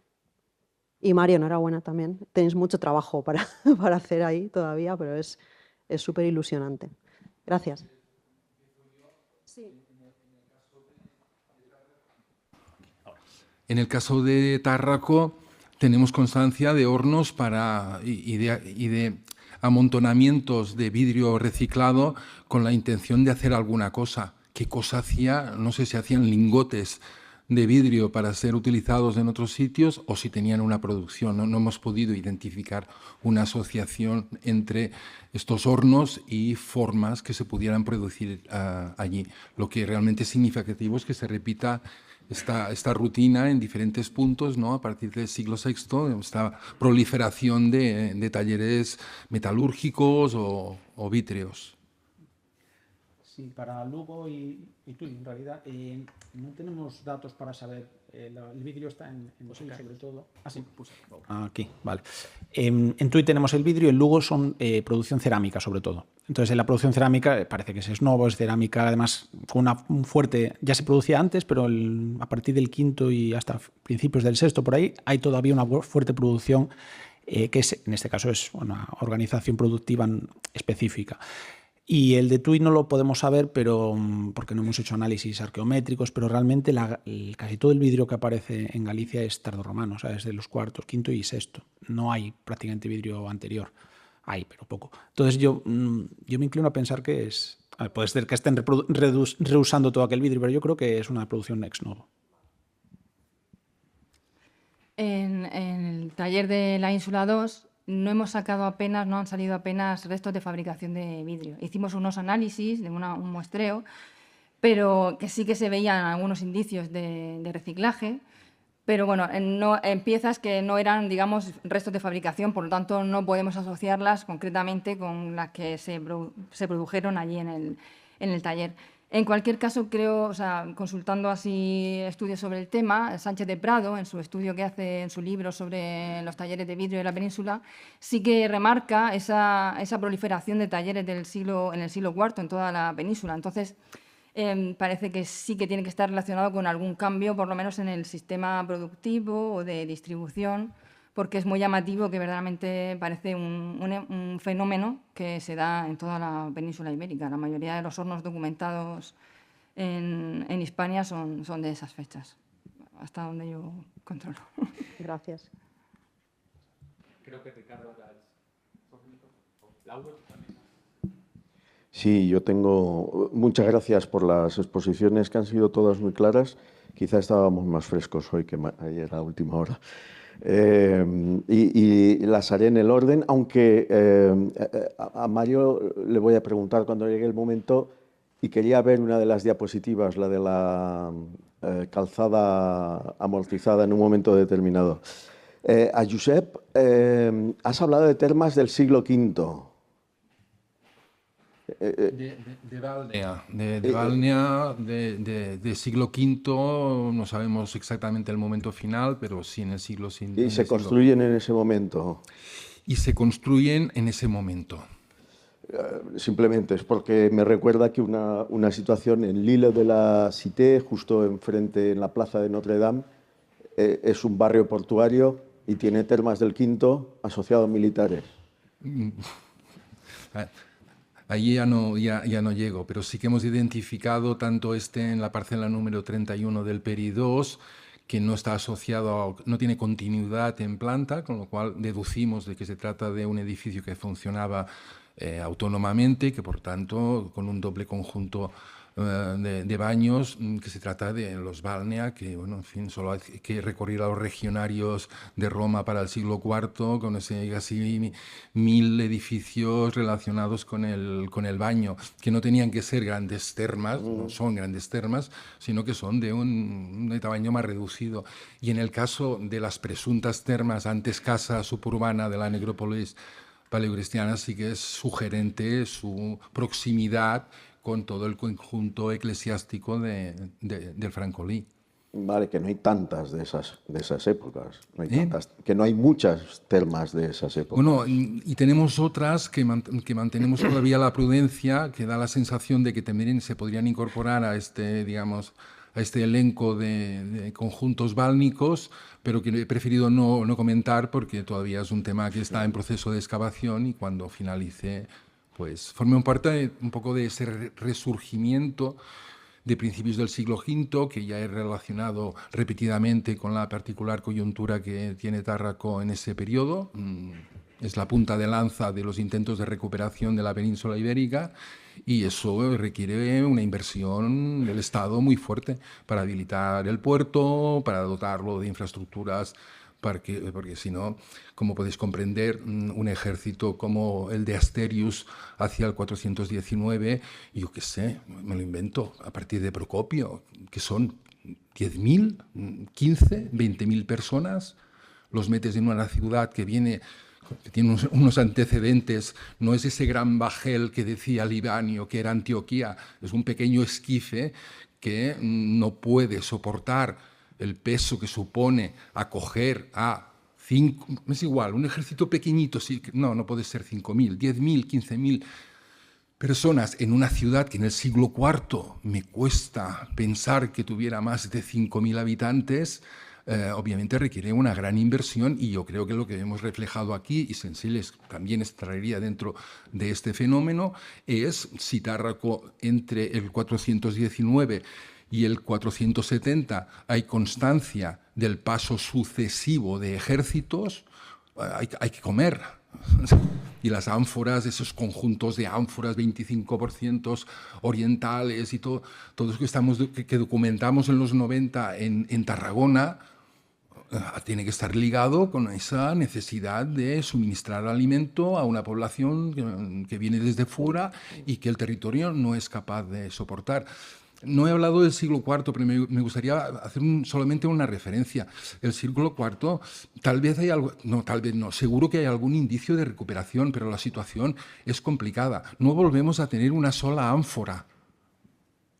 Y Mario, enhorabuena también. Tenéis mucho trabajo para hacer ahí todavía, pero es súper ilusionante. Gracias. Sí. En el caso de Tárraco, tenemos constancia de hornos y de amontonamientos de vidrio reciclado con la intención de hacer alguna cosa. ¿Qué cosa hacía? No sé si hacían lingotes de vidrio para ser utilizados en otros sitios o si tenían una producción. No hemos podido identificar una asociación entre estos hornos y formas que se pudieran producir allí. Lo que realmente es significativo es que se repita esta rutina en diferentes puntos, ¿no? A partir del siglo VI, esta proliferación de talleres metalúrgicos o vítreos. Sí, para Lugo y Tui, en realidad, no tenemos datos para saber. El vidrio está en Tui, sobre todo. Ah, sí. Aquí, vale. En Tui tenemos el vidrio, en Lugo son producción cerámica, sobre todo. Entonces, en la producción cerámica parece que es nuevo, es cerámica, además, con un fuerte. Ya se producía antes, pero a partir del quinto y hasta principios del sexto, por ahí, hay todavía una fuerte producción que en este caso es una organización productiva específica. Y el de Tui no lo podemos saber, pero porque no hemos hecho análisis arqueométricos, pero realmente casi todo el vidrio que aparece en Galicia es tardorromano, o sea, es de los cuartos, quinto y sexto. No hay prácticamente vidrio anterior. Hay, pero poco. Entonces yo me inclino a pensar que es... puede ser que estén reusando todo aquel vidrio, pero yo creo que es una producción ex novo. En el taller de la Ínsula 2 no han salido apenas restos de fabricación de vidrio. Hicimos unos análisis de un muestreo, pero que sí que se veían algunos indicios de reciclaje, pero bueno, en piezas que no eran, digamos, restos de fabricación, por lo tanto no podemos asociarlas concretamente con las que se produjeron allí en el taller. En cualquier caso, creo, o sea, consultando así estudios sobre el tema, Sánchez de Prado, en su estudio que hace en su libro sobre los talleres de vidrio de la península, sí que remarca esa proliferación de talleres en el siglo IV en toda la península. Entonces, parece que sí que tiene que estar relacionado con algún cambio, por lo menos en el sistema productivo o de distribución, porque es muy llamativo que verdaderamente parece un fenómeno que se da en toda la península ibérica. La mayoría de los hornos documentados en Hispania son de esas fechas, hasta donde yo controlo. Gracias. Creo que Ricardo... Lauro también. Sí, yo tengo... Muchas gracias por las exposiciones que han sido todas muy claras. Quizá estábamos más frescos hoy que ayer a última hora. Y las haré en el orden, aunque a Mario le voy a preguntar cuando llegue el momento y quería ver una de las diapositivas, la de la calzada amortizada en un momento determinado. A Josep, has hablado de termas del siglo V. De Valnea, de siglo V, no sabemos exactamente el momento final, pero sí en el siglo V. Y se construyen en ese momento. Y se construyen en ese momento. Simplemente es porque me recuerda que una situación en l'Île de la Cité, justo enfrente en la plaza de Notre Dame, es un barrio portuario y tiene termas del V asociados militares. Allí ya no llego, pero sí que hemos identificado tanto en la parcela número 31 del Peri 2, que no está asociado, no tiene continuidad en planta, con lo cual deducimos de que se trata de un edificio que funcionaba autónomamente, que por tanto con un doble conjunto de baños, que se trata de los Valnea, que bueno, en fin, solo hay que recurrir a los regionarios de Roma para el siglo IV, con ese casi 1000 edificios relacionados con el baño, que no tenían que ser grandes termas, no son grandes termas, sino que son de un tamaño más reducido. Y en el caso de las presuntas termas, antes casa suburbana de la necrópolis paleocristiana, sí que es sugerente su proximidad con todo el conjunto eclesiástico del Francolí. Vale, que no hay tantas de esas épocas, no hay tantas, que no hay muchas termas de esas épocas. Bueno, y tenemos otras que mantenemos todavía la prudencia, que da la sensación de que también se podrían incorporar a este elenco de conjuntos bálnicos, pero que he preferido no comentar porque todavía es un tema que está en proceso de excavación y cuando finalice, pues forme parte un poco de ese resurgimiento de principios del siglo V, que ya he relacionado repetidamente con la particular coyuntura que tiene Tárraco en ese periodo. Es la punta de lanza de los intentos de recuperación de la península ibérica, y eso requiere una inversión del Estado muy fuerte para habilitar el puerto, para dotarlo de infraestructuras, porque si no, como podéis comprender, un ejército como el de Asterius hacia el 419, yo qué sé, me lo invento, a partir de Procopio, que son 10.000, 15, 20.000 personas, los metes en una ciudad que tiene unos antecedentes, no es ese gran bajel que decía Libanio, que era Antioquía, es un pequeño esquife que no puede soportar el peso que supone acoger a 5, es igual, un ejército pequeñito, sí, no puede ser 5.000, 10.000, 15.000 personas en una ciudad que en el siglo IV me cuesta pensar que tuviera más de 5.000 habitantes. Obviamente requiere una gran inversión, y yo creo que lo que hemos reflejado aquí, y Sensiles también extraería dentro de este fenómeno, es si Tárraco entre el 419 y el 470 hay constancia del paso sucesivo de ejércitos, hay que comer. Y las ánforas, esos conjuntos de ánforas, 25% orientales y todo eso que documentamos en los 90 en Tarragona, tiene que estar ligado con esa necesidad de suministrar alimento a una población que viene desde fuera y que el territorio no es capaz de soportar. No he hablado del siglo IV, pero me gustaría hacer solamente una referencia. El siglo IV, tal vez hay algo, no, tal vez no, seguro que hay algún indicio de recuperación, pero la situación es complicada. No volvemos a tener una sola ánfora.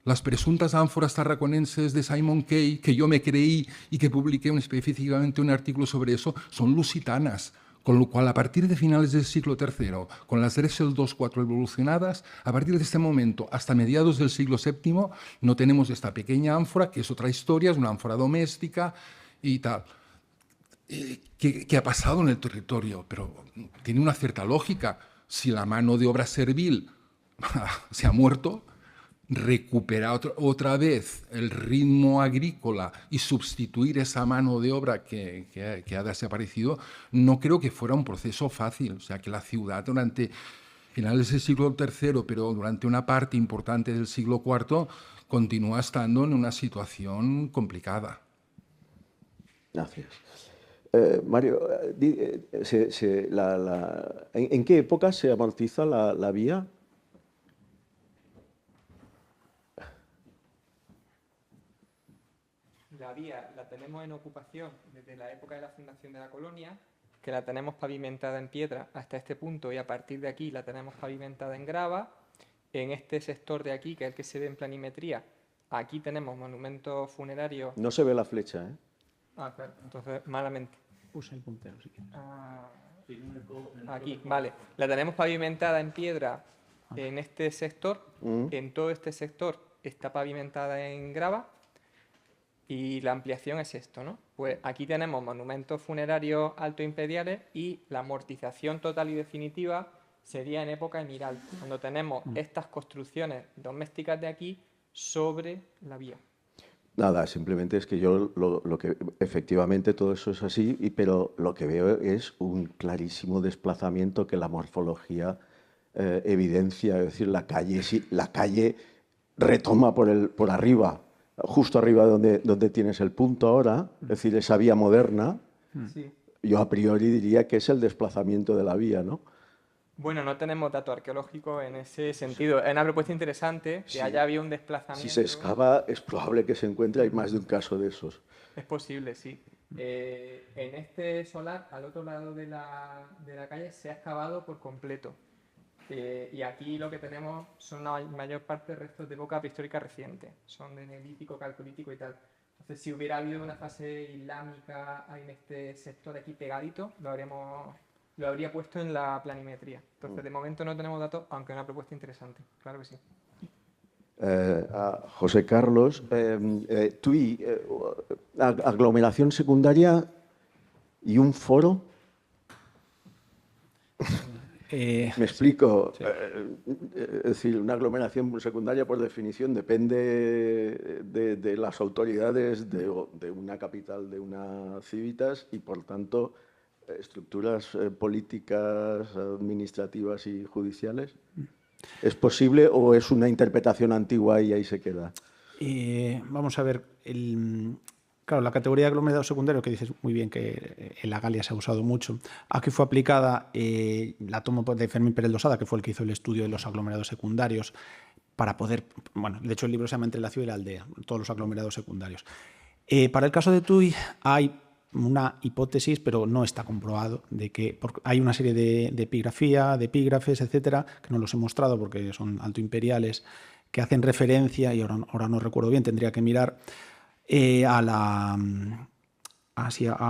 Las presuntas ánforas tarraconenses de Simon Key, que yo me creí y que publiqué específicamente un artículo sobre eso, son lusitanas. Con lo cual, a partir de finales del siglo III, con las Drexel II-4 evolucionadas, a partir de este momento hasta mediados del siglo VII, no tenemos esta pequeña ánfora, que es otra historia, es una ánfora doméstica y tal. ¿Qué ha pasado en el territorio? Pero tiene una cierta lógica. Si la mano de obra servil se ha muerto, recuperar otra vez el ritmo agrícola y sustituir esa mano de obra que ha desaparecido, no creo que fuera un proceso fácil. O sea, que la ciudad durante finales del siglo III, pero durante una parte importante del siglo IV, continúa estando en una situación complicada. Gracias. Mario, ¿en qué época se amortiza la vía? La vía la tenemos en ocupación desde la época de la fundación de la colonia, que la tenemos pavimentada en piedra hasta este punto, y a partir de aquí la tenemos pavimentada en grava. En este sector de aquí, que es el que se ve en planimetría, aquí tenemos monumentos funerarios. No se ve la flecha, ¿eh? Ah, claro, entonces malamente. Usa el puntero si quieres. Aquí, vale. La tenemos pavimentada en piedra en este sector. En todo este sector está pavimentada en grava. Y la ampliación es esto, ¿no? Pues aquí tenemos monumentos funerarios altoimperiales, y la amortización total y definitiva sería en época emiral, cuando tenemos estas construcciones domésticas de aquí sobre la vía. Nada, simplemente es que yo lo que efectivamente todo eso es así, pero lo que veo es un clarísimo desplazamiento que la morfología evidencia, es decir, la calle retoma por arriba, justo arriba donde tienes el punto ahora, es decir, esa vía moderna. Sí. Yo a priori diría que es el desplazamiento de la vía, ¿no? Bueno, no tenemos datos arqueológicos en ese sentido. Es una propuesta interesante, que haya habido un desplazamiento. Si se excava, es probable que se encuentre, hay más de un caso de esos. Es posible, sí. En este solar, al otro lado de la calle, se ha excavado por completo. Y aquí lo que tenemos son la mayor parte restos de época prehistórica reciente. Son de neolítico, calcolítico y tal. Entonces, si hubiera habido una fase islámica en este sector aquí pegadito, lo habría puesto en la planimetría. Entonces, de momento no tenemos datos, aunque es una propuesta interesante. Claro que sí. José Carlos, TUI, aglomeración secundaria y un foro. Me explico. Sí. Es decir, una aglomeración secundaria, por definición, depende de las autoridades de una capital, de una civitas, y, por tanto, estructuras políticas, administrativas y judiciales. ¿Es posible o es una interpretación antigua y ahí se queda? Vamos a ver, claro, la categoría de aglomerado secundario, que dices muy bien que en la Galia se ha usado mucho, aquí fue aplicada, la tomo de Fermín Pérez Losada, que fue el que hizo el estudio de los aglomerados secundarios, para poder, bueno, de hecho el libro se llama Entre la ciudad y la aldea, todos los aglomerados secundarios. Para el caso de Tui hay una hipótesis, pero no está comprobado, de que hay una serie de epigrafía, de epígrafes, etcétera, que no los he mostrado porque son altoimperiales, que hacen referencia, y ahora no recuerdo bien, tendría que mirar, a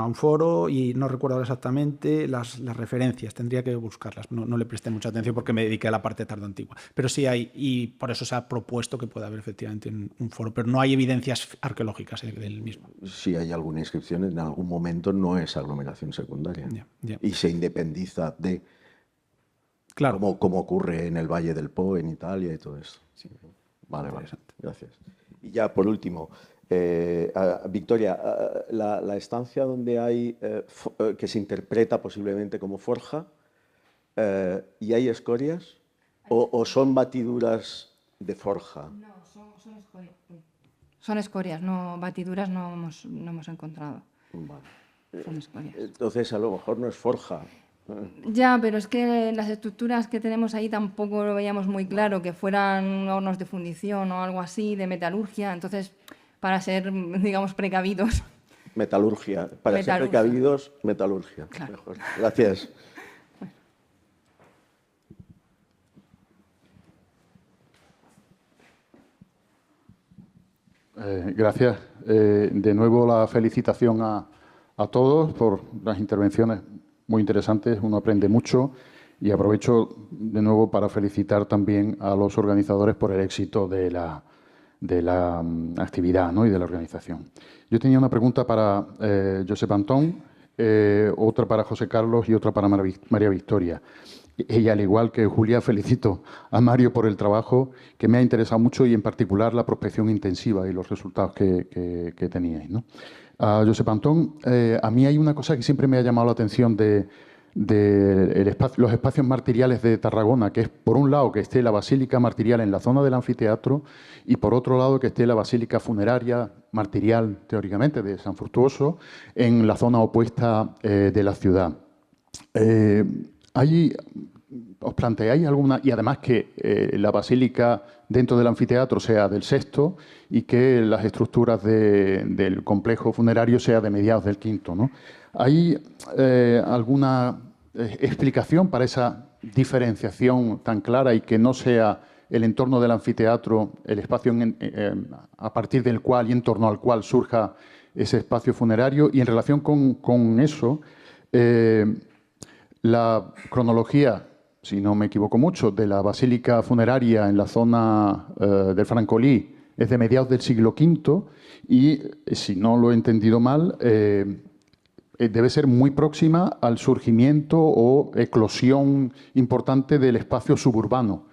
un foro, y no recuerdo exactamente las referencias, tendría que buscarlas, no le presté mucha atención porque me dediqué a la parte tardoantigua, pero sí hay, y por eso se ha propuesto que pueda haber efectivamente un foro, pero no hay evidencias arqueológicas del mismo. Si hay alguna inscripción, en algún momento no es aglomeración secundaria, y se independiza de, claro, como ocurre en el Valle del Po, en Italia y todo eso. Sí. Vale, gracias. Y ya por último, Victoria, la estancia donde hay, que se interpreta posiblemente como forja, ¿y hay escorias? ¿O son batiduras de forja? No, son escorias. Son escorias, no, batiduras no hemos encontrado. Vale. Son escorias. Entonces, a lo mejor no es forja. Ya, pero es que las estructuras que tenemos ahí tampoco lo veíamos muy claro, que fueran hornos de fundición o algo así, de metalurgia. Entonces, para ser, digamos, precavidos. Metalurgia. Para ser precavidos, metalurgia. Claro. Mejor. Gracias. Gracias. De nuevo, la felicitación a todos por las intervenciones muy interesantes, uno aprende mucho, y aprovecho de nuevo para felicitar también a los organizadores por el éxito de la actividad, ¿no?, y de la organización. Yo tenía una pregunta para Josep Antón, otra para José Carlos y otra para María Victoria. Y al igual que Julia, felicito a Mario por el trabajo que me ha interesado mucho, y en particular la prospección intensiva y los resultados que teníais, ¿no? A Josep Antón, a mí hay una cosa que siempre me ha llamado la atención de los espacios martiriales de Tarragona, que es, por un lado, que esté la Basílica Martirial en la zona del anfiteatro, y por otro lado, que esté la Basílica Funeraria Martirial, teóricamente, de San Fructuoso, en la zona opuesta de la ciudad. ¿Os planteáis alguna...? Y además que la basílica dentro del anfiteatro sea del VI y que las estructuras del complejo funerario sea de mediados del V, ¿no? ¿Hay alguna explicación para esa diferenciación tan clara y que no sea el entorno del anfiteatro el espacio a partir del cual y en torno al cual surja ese espacio funerario? Y en relación con eso, la cronología, si no me equivoco mucho, de la basílica funeraria en la zona del Francolí es de mediados del siglo V y, si no lo he entendido mal, debe ser muy próxima al surgimiento o eclosión importante del espacio suburbano.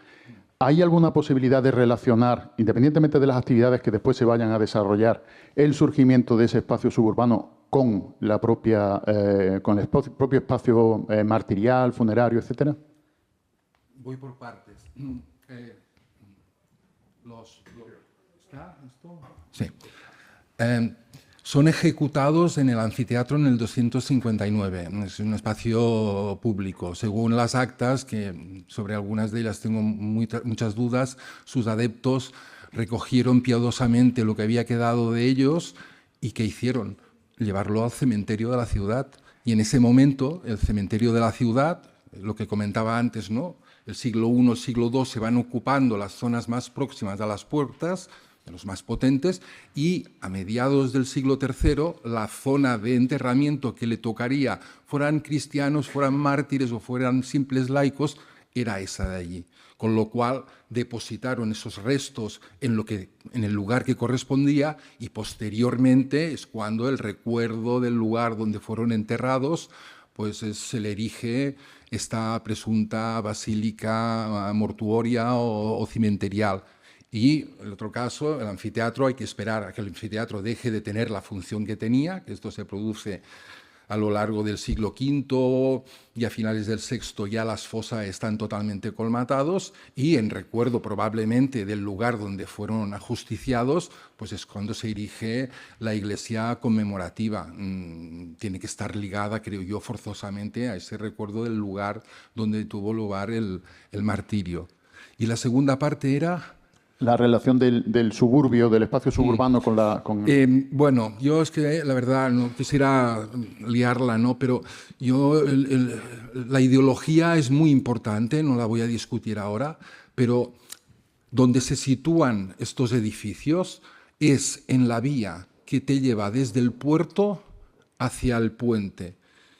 ¿Hay alguna posibilidad de relacionar, independientemente de las actividades que después se vayan a desarrollar, el surgimiento de ese espacio suburbano con el propio espacio martirial, funerario, etcétera? Voy por partes. ¿Está esto? Sí. Son ejecutados en el anfiteatro en el 259. Es un espacio público. Según las actas, que sobre algunas de ellas tengo muchas dudas, sus adeptos recogieron piadosamente lo que había quedado de ellos y ¿qué hicieron? Llevarlo al cementerio de la ciudad. Y en ese momento, el cementerio de la ciudad, lo que comentaba antes, ¿no?, el siglo I, el siglo II se van ocupando las zonas más próximas a las puertas, de los más potentes, y a mediados del siglo III la zona de enterramiento que le tocaría, fueran cristianos, fueran mártires o fueran simples laicos, era esa de allí. Con lo cual depositaron esos restos en el lugar que correspondía, y posteriormente es cuando el recuerdo del lugar donde fueron enterrados pues se le erige esta presunta basílica mortuoria o cimenterial. Y en otro caso, el anfiteatro, hay que esperar a que el anfiteatro deje de tener la función que tenía, que esto se produce a lo largo del siglo V y a finales del VI ya las fosas están totalmente colmatados, y en recuerdo probablemente del lugar donde fueron ajusticiados, pues es cuando se erige la iglesia conmemorativa. Tiene que estar ligada, creo yo, forzosamente a ese recuerdo del lugar donde tuvo lugar el martirio. Y la segunda parte era... La relación del suburbio, del espacio suburbano con la... Bueno, yo es que la verdad no quisiera liarla, ¿no? Pero yo la ideología es muy importante, no la voy a discutir ahora, pero donde se sitúan estos edificios es en la vía que te lleva desde el puerto hacia el puente.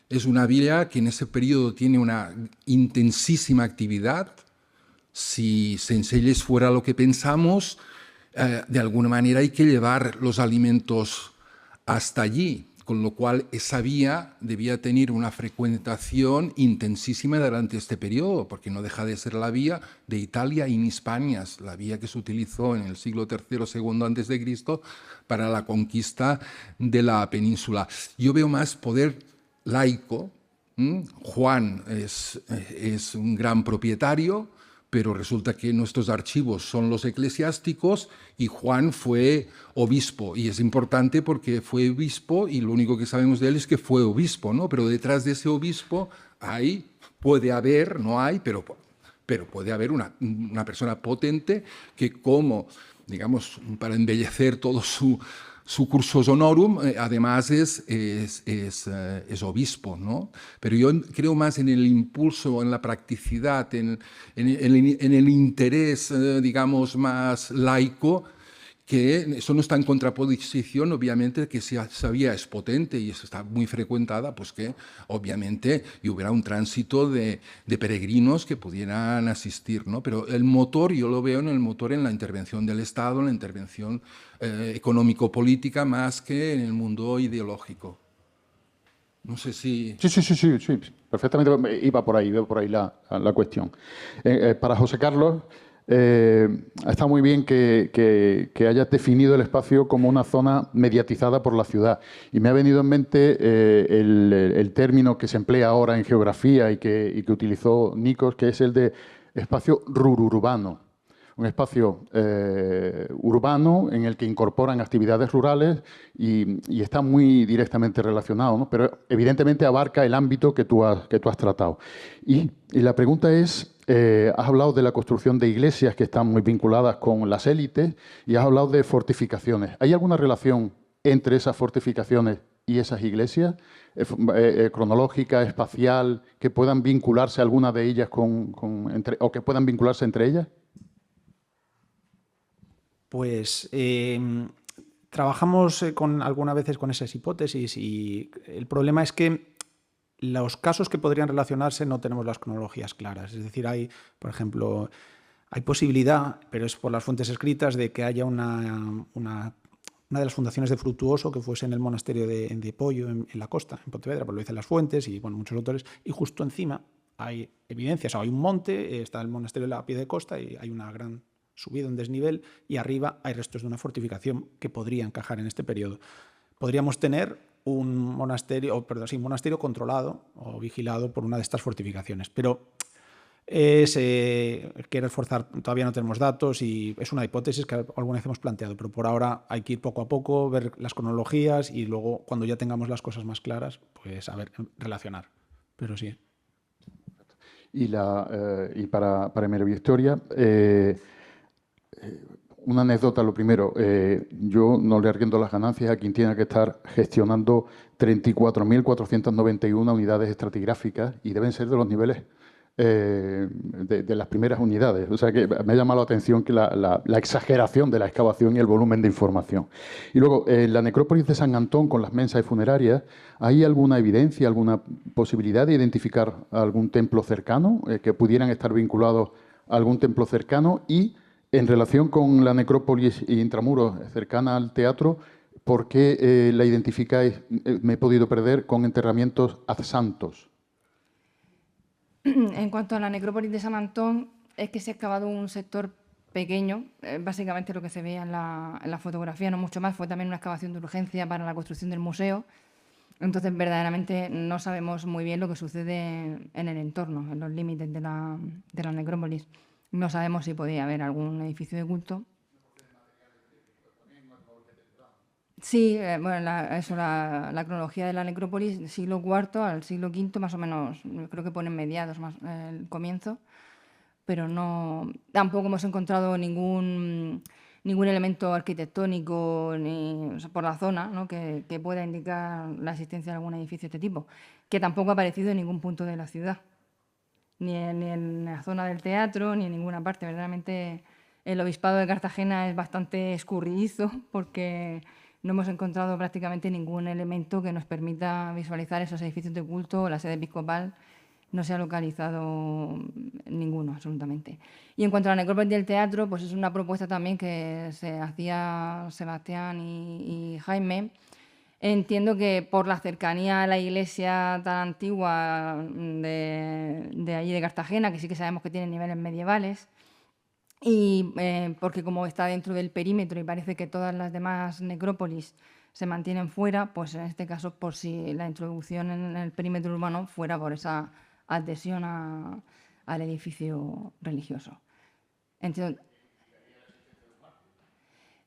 Es una vía que en ese periodo tiene una intensísima actividad. Si Sencelles fuera lo que pensamos, de alguna manera hay que llevar los alimentos hasta allí, con lo cual esa vía debía tener una frecuentación intensísima durante este periodo, porque no deja de ser la vía de Italia in Hispanias, la vía que se utilizó en el siglo III, II a.C. para la conquista de la península. Yo veo más poder laico. Juan es un gran propietario, pero resulta que nuestros archivos son los eclesiásticos y Juan fue obispo. Y es importante porque fue obispo y lo único que sabemos de él es que fue obispo, ¿no? Pero detrás de ese obispo puede haber, no hay, pero puede haber una persona potente que, como, digamos, para embellecer todo su cursus honorum, además es obispo, ¿no? Pero yo creo más en el impulso, en la practicidad, en el interés, digamos, más laico, que eso no está en contraposición, obviamente, que si esa vía es potente y está muy frecuentada, pues que obviamente hubiera un tránsito de peregrinos que pudieran asistir, ¿no? Pero el motor, yo lo veo en la intervención del Estado, en la intervención económico-política, más que en el mundo ideológico. No sé si... Sí, perfectamente iba por ahí la cuestión. Para José Carlos... está muy bien que hayas definido el espacio como una zona mediatizada por la ciudad. Y me ha venido en mente el término que se emplea ahora en geografía y que utilizó Nikos, que es el de espacio rururbano. Un espacio urbano en el que incorporan actividades rurales y está muy directamente relacionado, ¿no? Pero evidentemente abarca el ámbito que tú has tratado. Y la pregunta es... has hablado de la construcción de iglesias que están muy vinculadas con las élites y has hablado de fortificaciones. ¿Hay alguna relación entre esas fortificaciones y esas iglesias? Cronológica, espacial, que puedan vincularse alguna de ellas o que puedan vincularse entre ellas? Pues trabajamos algunas veces con esas hipótesis y el problema es que los casos que podrían relacionarse no tenemos las cronologías claras. Es decir, por ejemplo, hay posibilidad, pero es por las fuentes escritas, de que haya una de las fundaciones de Frutuoso que fuese en el monasterio de Pollo, en la costa, en Pontevedra, pues lo dicen las fuentes y bueno, muchos autores, y justo encima hay evidencias, hay un monte, está el monasterio a pie de costa y hay una gran subida, un desnivel, y arriba hay restos de una fortificación que podría encajar en este periodo. Podríamos tener un monasterio controlado o vigilado por una de estas fortificaciones. Pero quiero esforzar, todavía no tenemos datos y es una hipótesis que alguna vez hemos planteado, pero por ahora hay que ir poco a poco, ver las cronologías y luego, cuando ya tengamos las cosas más claras, pues a ver, relacionar. Pero sí. Y para María Victoria, una anécdota, lo primero, yo no le arriendo las ganancias a quien tiene que estar gestionando 34.491 unidades estratigráficas y deben ser de los niveles de las primeras unidades. O sea que me ha llamado la atención que la exageración de la excavación y el volumen de información. Y luego, en la necrópolis de San Antón, con las mensas funerarias, ¿hay alguna evidencia, alguna posibilidad de identificar algún templo cercano, que pudieran estar vinculados a algún templo cercano? Y en relación con la necrópolis intramuros cercana al teatro, ¿por qué la identificáis, me he podido perder, con enterramientos ad santos? En cuanto a la necrópolis de San Antón, es que se ha excavado un sector pequeño, básicamente lo que se veía en la fotografía, no mucho más, fue también una excavación de urgencia para la construcción del museo. Entonces, verdaderamente no sabemos muy bien lo que sucede en el entorno, en los límites de la necrópolis. No sabemos si podía haber algún edificio de culto. Sí, bueno, la cronología de la necrópolis, siglo IV al siglo V, más o menos, creo que pone mediados más el comienzo, pero no, tampoco hemos encontrado ningún elemento arquitectónico o sea, por la zona, ¿no? que pueda indicar la existencia de algún edificio de este tipo, que tampoco ha aparecido en ningún punto de la ciudad, ni en la zona del teatro, ni en ninguna parte. Verdaderamente el obispado de Cartagena es bastante escurridizo porque no hemos encontrado prácticamente ningún elemento que nos permita visualizar esos edificios de culto. La sede episcopal no se ha localizado ninguno, absolutamente. Y en cuanto a la necrópolis del teatro, pues es una propuesta también que se hacía Sebastián y Jaime. Entiendo que por la cercanía a la iglesia tan antigua de allí de Cartagena, que sí que sabemos que tiene niveles medievales, y porque como está dentro del perímetro y parece que todas las demás necrópolis se mantienen fuera, pues en este caso por si la introducción en el perímetro urbano fuera por esa adhesión al edificio religioso. Entiendo.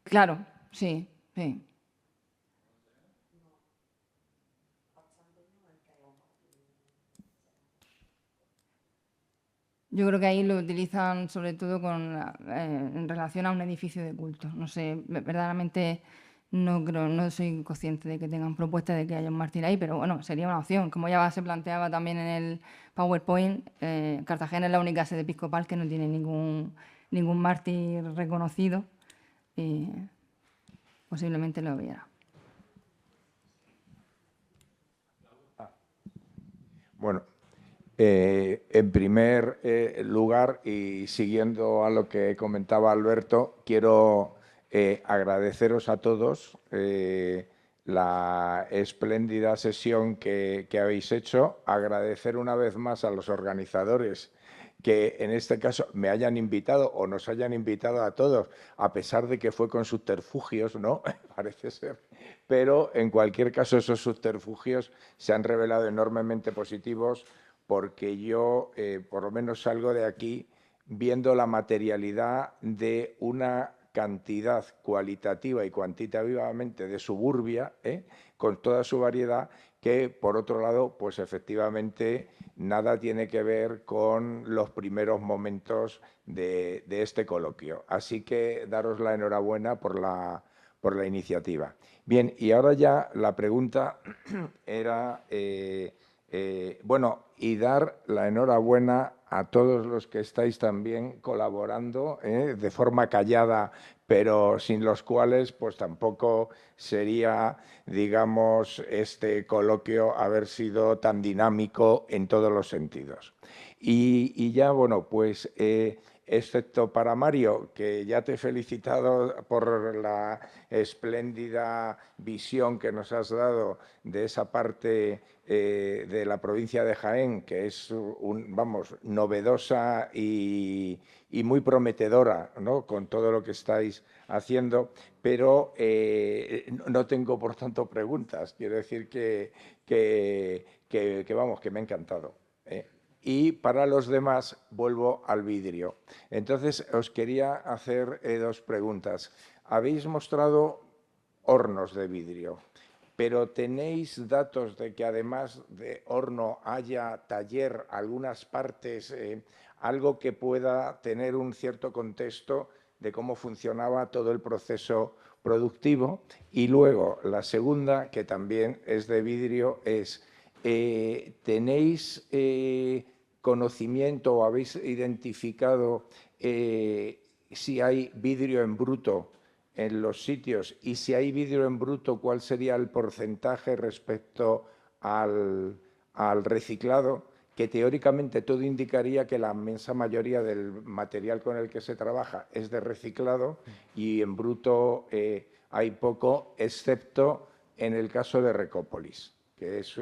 Claro, sí, sí. Yo creo que ahí lo utilizan sobre todo en relación a un edificio de culto. No sé, verdaderamente no soy consciente de que tengan propuesta de que haya un mártir ahí, pero bueno, sería una opción. Como ya se planteaba también en el PowerPoint, Cartagena es la única sede episcopal que no tiene ningún mártir reconocido y posiblemente lo hubiera. Bueno. En primer lugar, y siguiendo a lo que comentaba Alberto, quiero agradeceros a todos la espléndida sesión que habéis hecho, agradecer una vez más a los organizadores que en este caso me hayan invitado o nos hayan invitado a todos, a pesar de que fue con subterfugios, ¿no? Parece ser. Pero en cualquier caso esos subterfugios se han revelado enormemente positivos, porque yo por lo menos salgo de aquí viendo la materialidad de una cantidad cualitativa y cuantitativamente de suburbia, con toda su variedad, que por otro lado, pues efectivamente nada tiene que ver con los primeros momentos de este coloquio. Así que daros la enhorabuena por la iniciativa. Bien, y ahora ya la pregunta era... bueno, y dar la enhorabuena a todos los que estáis también colaborando de forma callada, pero sin los cuales pues tampoco sería, digamos, este coloquio haber sido tan dinámico en todos los sentidos. Y ya, bueno, pues... excepto para Mario, que ya te he felicitado por la espléndida visión que nos has dado de esa parte de la provincia de Jaén, que es, novedosa y muy prometedora, ¿no? Con todo lo que estáis haciendo, pero no tengo, por tanto, preguntas. Quiero decir que me ha encantado. Y para los demás vuelvo al vidrio. Entonces, os quería hacer dos preguntas. Habéis mostrado hornos de vidrio, pero ¿tenéis datos de que además de horno haya taller, algunas partes, algo que pueda tener un cierto contexto de cómo funcionaba todo el proceso productivo? Y luego, la segunda, que también es de vidrio, es... ¿tenéis conocimiento o habéis identificado si hay vidrio en bruto en los sitios? Y si hay vidrio en bruto, ¿cuál sería el porcentaje respecto al reciclado? Que teóricamente todo indicaría que la inmensa mayoría del material con el que se trabaja es de reciclado y en bruto hay poco, excepto en el caso de Recópolis, que es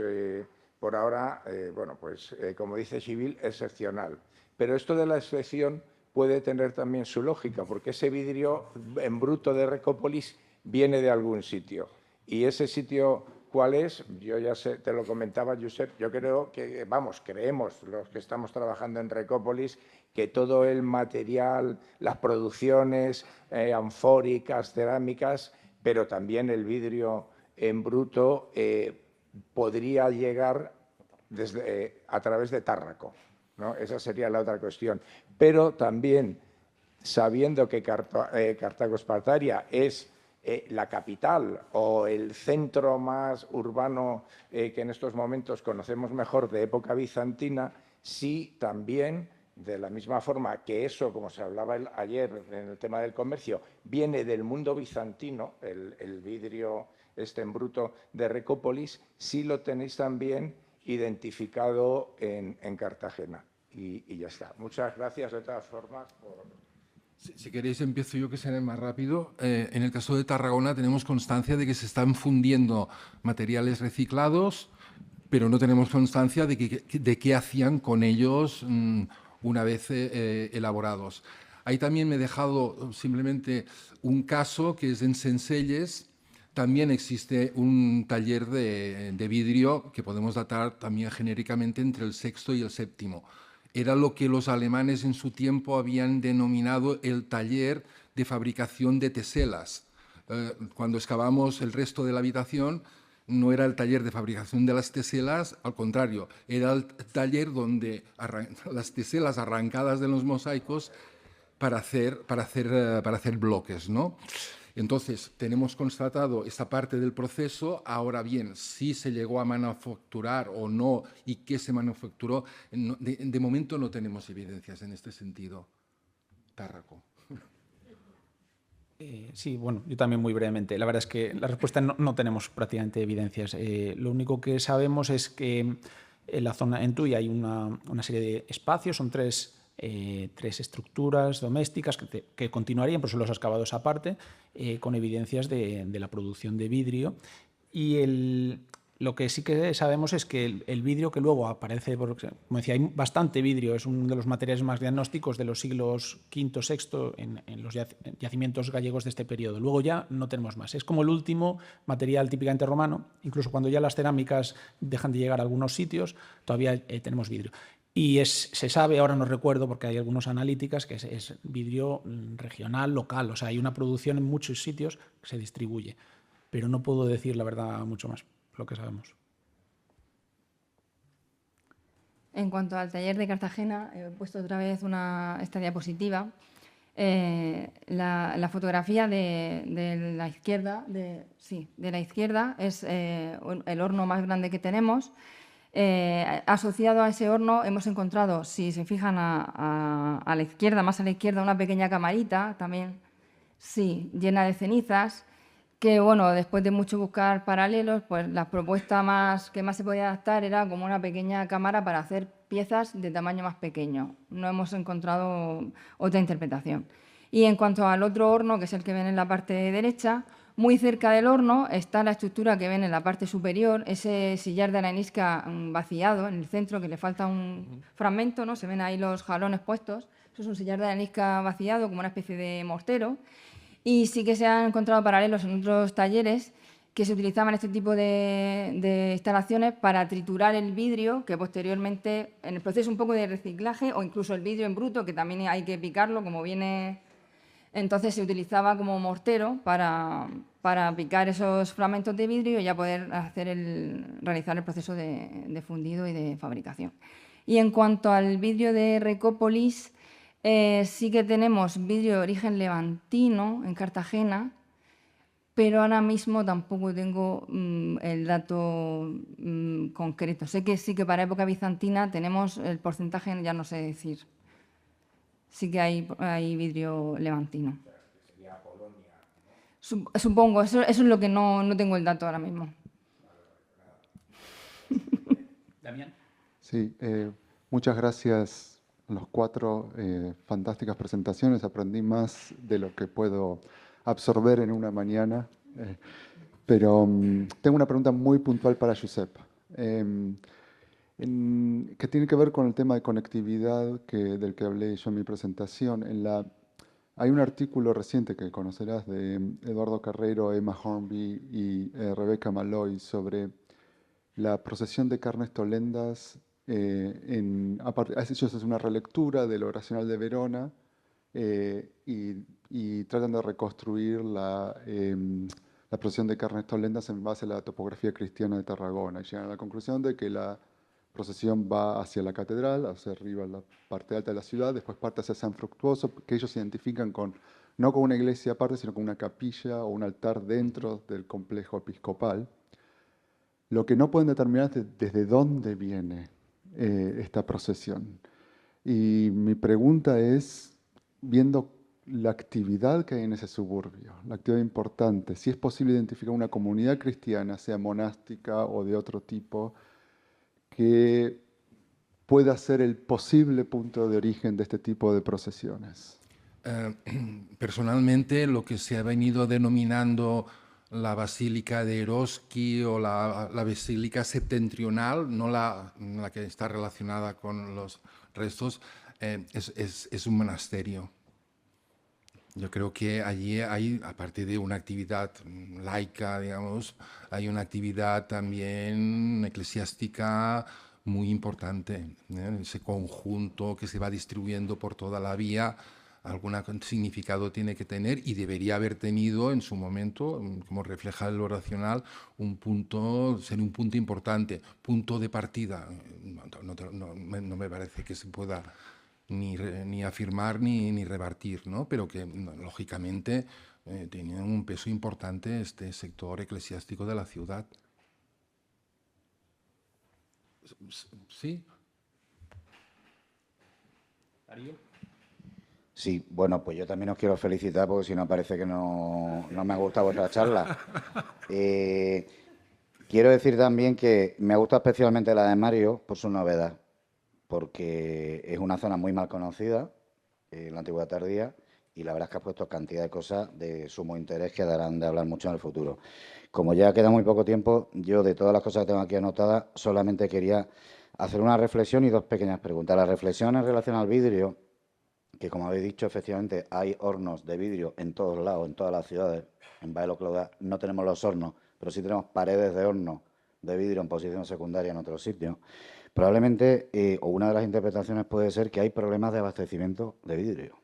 por ahora, bueno, pues como dice Civil, excepcional. Pero esto de la excepción puede tener también su lógica, porque ese vidrio en bruto de Recópolis viene de algún sitio. Y ese sitio, ¿cuál es? Yo ya sé, te lo comentaba, Josep, yo creo que, vamos, creemos los que estamos trabajando en Recópolis, que todo el material, las producciones anfóricas, cerámicas, pero también el vidrio en bruto podría llegar a través de Tárraco, ¿no? Esa sería la otra cuestión. Pero también, sabiendo que Cartago-Espartaria es la capital o el centro más urbano que en estos momentos conocemos mejor de época bizantina, sí también, de la misma forma que eso, como se hablaba ayer en el tema del comercio, viene del mundo bizantino, el vidrio en bruto de Recópolis, sí lo tenéis también identificado en Cartagena. Y ya está. Muchas gracias de todas formas por... Si queréis, empiezo yo, que seré más rápido. En el caso de Tarragona tenemos constancia de que se están fundiendo materiales reciclados, pero no tenemos constancia de qué hacían con ellos una vez elaborados. Ahí también me he dejado simplemente un caso que es en Sencelles. También existe un taller de vidrio que podemos datar también genéricamente entre el sexto y el séptimo. Era lo que los alemanes en su tiempo habían denominado el taller de fabricación de teselas. Cuando excavamos el resto de la habitación, no era el taller de fabricación de las teselas, al contrario, era el taller donde las teselas arrancadas de los mosaicos para hacer bloques, ¿no? Entonces, tenemos constatado esta parte del proceso. Ahora bien, si se llegó a manufacturar o no y qué se manufacturó, de momento no tenemos evidencias en este sentido. Tárraco. Sí, bueno, yo también muy brevemente. La verdad es que la respuesta no tenemos prácticamente evidencias. Lo único que sabemos es que en la zona en Tui hay una serie de espacios, son tres estructuras domésticas que continuarían, por eso los excavados aparte, con evidencias de la producción de vidrio. Y lo que sí que sabemos es que el vidrio que luego aparece, porque, como decía, hay bastante vidrio, es uno de los materiales más diagnósticos de los siglos V, VI en los yacimientos gallegos de este periodo. Luego ya no tenemos más. Es como el último material típicamente romano, incluso cuando ya las cerámicas dejan de llegar a algunos sitios, todavía tenemos vidrio. Y se sabe, ahora no recuerdo porque hay algunas analíticas, que es vidrio regional, local. O sea, hay una producción en muchos sitios que se distribuye. Pero no puedo decir, la verdad, mucho más, lo que sabemos. En cuanto al taller de Cartagena, he puesto otra vez esta diapositiva. La fotografía de la izquierda, de la izquierda es el horno más grande que tenemos. Asociado a ese horno hemos encontrado, si se fijan a la izquierda, más a la izquierda, una pequeña camarita también, sí, llena de cenizas, que bueno, después de mucho buscar paralelos, pues la propuesta que más se podía adaptar era como una pequeña cámara para hacer piezas de tamaño más pequeño. No hemos encontrado otra interpretación. Y en cuanto al otro horno, que es el que ven en la parte derecha, muy cerca del horno está la estructura que ven en la parte superior, ese sillar de arenisca vaciado en el centro, que le falta un fragmento, ¿no? Se ven ahí los jalones puestos. Eso es un sillar de arenisca vaciado, como una especie de mortero. Y sí que se han encontrado paralelos en otros talleres que se utilizaban este tipo de instalaciones para triturar el vidrio, que posteriormente, en el proceso un poco de reciclaje, o incluso el vidrio en bruto, que también hay que picarlo, como viene... Entonces se utilizaba como mortero para picar esos fragmentos de vidrio y ya poder realizar el proceso de fundido y de fabricación. Y en cuanto al vidrio de Recópolis, sí que tenemos vidrio de origen levantino en Cartagena, pero ahora mismo tampoco tengo el dato concreto. Sé que sí que para época bizantina tenemos el porcentaje, ya no sé decir. Sí que hay vidrio levantino. Sería Polonia, ¿no? Supongo, eso es lo que no tengo el dato ahora mismo. Damián. Sí, muchas gracias a los cuatro. Fantásticas presentaciones, aprendí más de lo que puedo absorber en una mañana. Pero tengo una pregunta muy puntual para Josep, que tiene que ver con el tema de conectividad del que hablé yo en mi presentación. Hay un artículo reciente que conocerás de Eduardo Carreiro, Emma Hornby y Rebecca Malloy sobre la procesión de carnes tolendas. Ellos hacen una relectura de lo oracional de Verona y tratan de reconstruir la procesión de carnes tolendas en base a la topografía cristiana de Tarragona. Y llegan a la conclusión de que la procesión va hacia la catedral, hacia arriba, la parte alta de la ciudad, después parte hacia San Fructuoso, que ellos se identifican no con una iglesia aparte, sino con una capilla o un altar dentro del complejo episcopal. Lo que no pueden determinar es desde dónde viene esta procesión. Y mi pregunta es, viendo la actividad que hay en ese suburbio, la actividad importante, si es posible identificar una comunidad cristiana, sea monástica o de otro tipo, que pueda ser el posible punto de origen de este tipo de procesiones. Personalmente, lo que se ha venido denominando la Basílica de Eroski o la Basílica Septentrional, no la que está relacionada con los restos, es un monasterio. Yo creo que allí hay, aparte de una actividad laica, digamos, hay una actividad también eclesiástica muy importante. Ese conjunto que se va distribuyendo por toda la vía, algún significado tiene que tener y debería haber tenido en su momento, como refleja el oracional, ser un punto importante, punto de partida. No me parece que se pueda ni afirmar ni rebatir, ¿no? Pero que lógicamente tiene un peso importante este sector eclesiástico de la ciudad. ¿Sí? ¿Darío? Sí, bueno, pues yo también os quiero felicitar porque si no parece que no me ha gustado vuestra charla. Quiero decir también que me gusta especialmente la de Mario por su novedad, porque es una zona muy mal conocida, la Antigüedad Tardía, y la verdad es que has puesto cantidad de cosas de sumo interés que darán de hablar mucho en el futuro. Como ya queda muy poco tiempo, yo de todas las cosas que tengo aquí anotadas, solamente quería hacer una reflexión y dos pequeñas preguntas. La reflexión en relación al vidrio, que como habéis dicho, efectivamente hay hornos de vidrio en todos lados, en todas las ciudades. En Baelo Clodá no tenemos los hornos, pero sí tenemos paredes de hornos de vidrio en posición secundaria en otros sitios. Probablemente, o una de las interpretaciones puede ser que hay problemas de abastecimiento de vidrio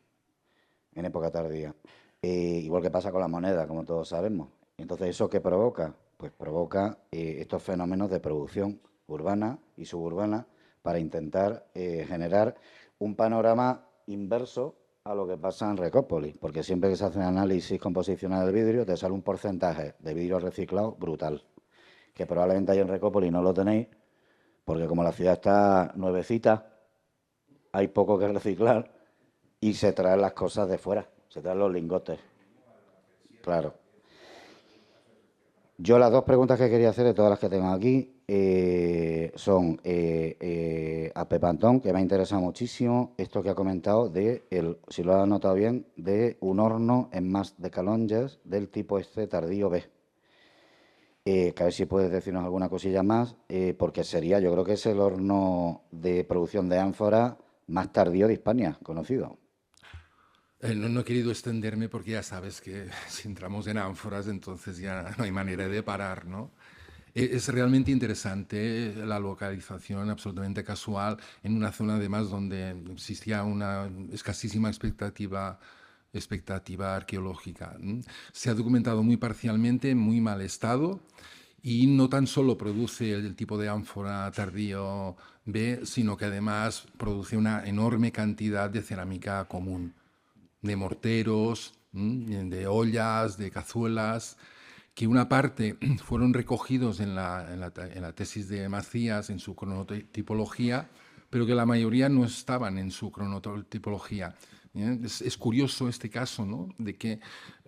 en época tardía. Igual que pasa con la moneda, como todos sabemos. Entonces, ¿eso qué provoca? Pues provoca estos fenómenos de producción urbana y suburbana para intentar generar un panorama inverso a lo que pasa en Recópolis, porque siempre que se hace un análisis composicional del vidrio, te sale un porcentaje de vidrio reciclado brutal, que probablemente ahí en Recópolis no lo tenéis, porque como la ciudad está nuevecita, hay poco que reciclar y se traen las cosas de fuera, se traen los lingotes. Claro. Yo las dos preguntas que quería hacer de todas las que tengo aquí son a Pepe Antón, que me ha interesado muchísimo esto que ha comentado si lo ha notado bien, de un horno en Mas de Calonges del tipo este tardío B. Que a ver si puedes decirnos alguna cosilla más, porque yo creo que es el horno de producción de ánfora más tardío de Hispania, conocido. No he querido extenderme porque ya sabes que si entramos en ánforas entonces ya no hay manera de parar, ¿no? Es realmente interesante la localización absolutamente casual en una zona además donde existía una escasísima expectativa arqueológica. Se ha documentado muy parcialmente, en muy mal estado, y no tan solo produce el tipo de ánfora tardío B, sino que además produce una enorme cantidad de cerámica común, de morteros, de ollas, de cazuelas, que una parte fueron recogidos en la tesis de Macías, en su cronotipología, pero que la mayoría no estaban en su cronotipología. Es curioso este caso, ¿no? De que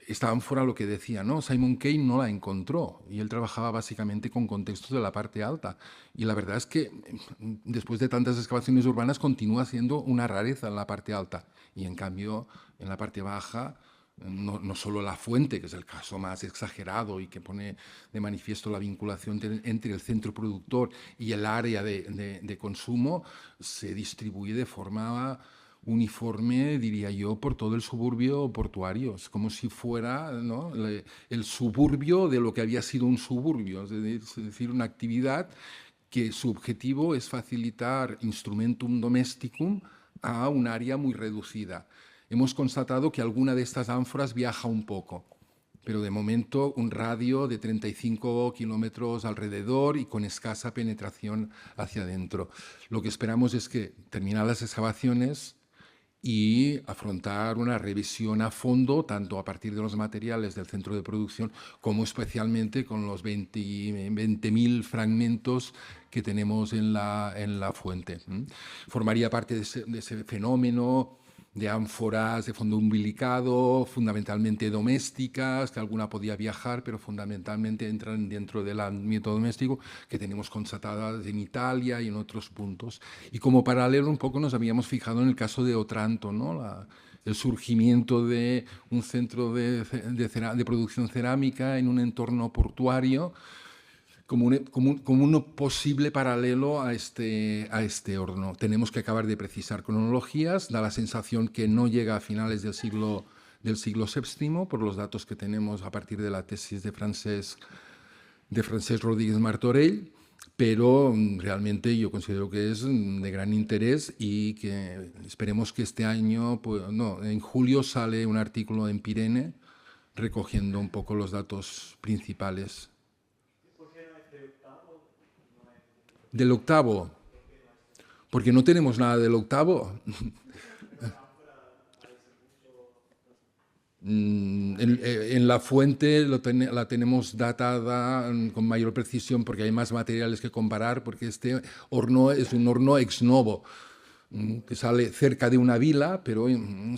estaban fuera lo que decía, ¿no? Simon Kane no la encontró y él trabajaba básicamente con contextos de la parte alta. Y la verdad es que después de tantas excavaciones urbanas continúa siendo una rareza en la parte alta y en cambio en la parte baja no solo la fuente, que es el caso más exagerado y que pone de manifiesto la vinculación entre el centro productor y el área de consumo, se distribuye de forma uniforme, diría yo, por todo el suburbio portuario. Es como si fuera, ¿no?, el suburbio de lo que había sido un suburbio, es decir, una actividad que su objetivo es facilitar instrumentum domesticum a un área muy reducida. Hemos constatado que alguna de estas ánforas viaja un poco, pero de momento un radio de 35 kilómetros alrededor y con escasa penetración hacia adentro. Lo que esperamos es que terminar las excavaciones y afrontar una revisión a fondo, tanto a partir de los materiales del centro de producción, como especialmente con los 20.000 fragmentos que tenemos en la fuente. Formaría parte de ese fenómeno de ánforas de fondo umbilicado, fundamentalmente domésticas, que alguna podía viajar, pero fundamentalmente entran dentro del ámbito doméstico, que tenemos constatadas en Italia y en otros puntos. Y como paralelo un poco nos habíamos fijado en el caso de Otranto, ¿no?, el surgimiento de un centro de producción cerámica en un entorno portuario, como un posible paralelo a este horno. Tenemos que acabar de precisar cronologías, da la sensación que no llega a finales del siglo VII, por los datos que tenemos a partir de la tesis de Francesc Rodríguez Martorell, pero realmente yo considero que es de gran interés y que esperemos que este año, en julio sale un artículo en Pirene recogiendo un poco los datos principales. ¿Del octavo? Porque no tenemos nada del octavo. En la fuente la tenemos datada con mayor precisión porque hay más materiales que comparar, porque este horno es un horno ex novo, que sale cerca de una vila, pero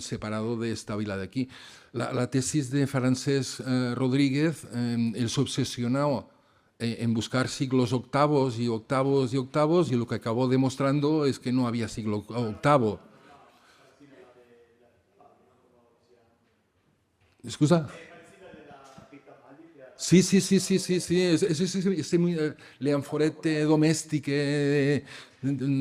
separado de esta vila de aquí. La tesis de Francesc Rodríguez, él se obsesionó en buscar siglos octavos y octavos y octavos, y lo que acabó demostrando es que no había siglo octavo. ¿Excusa? Sí, le anforete domestique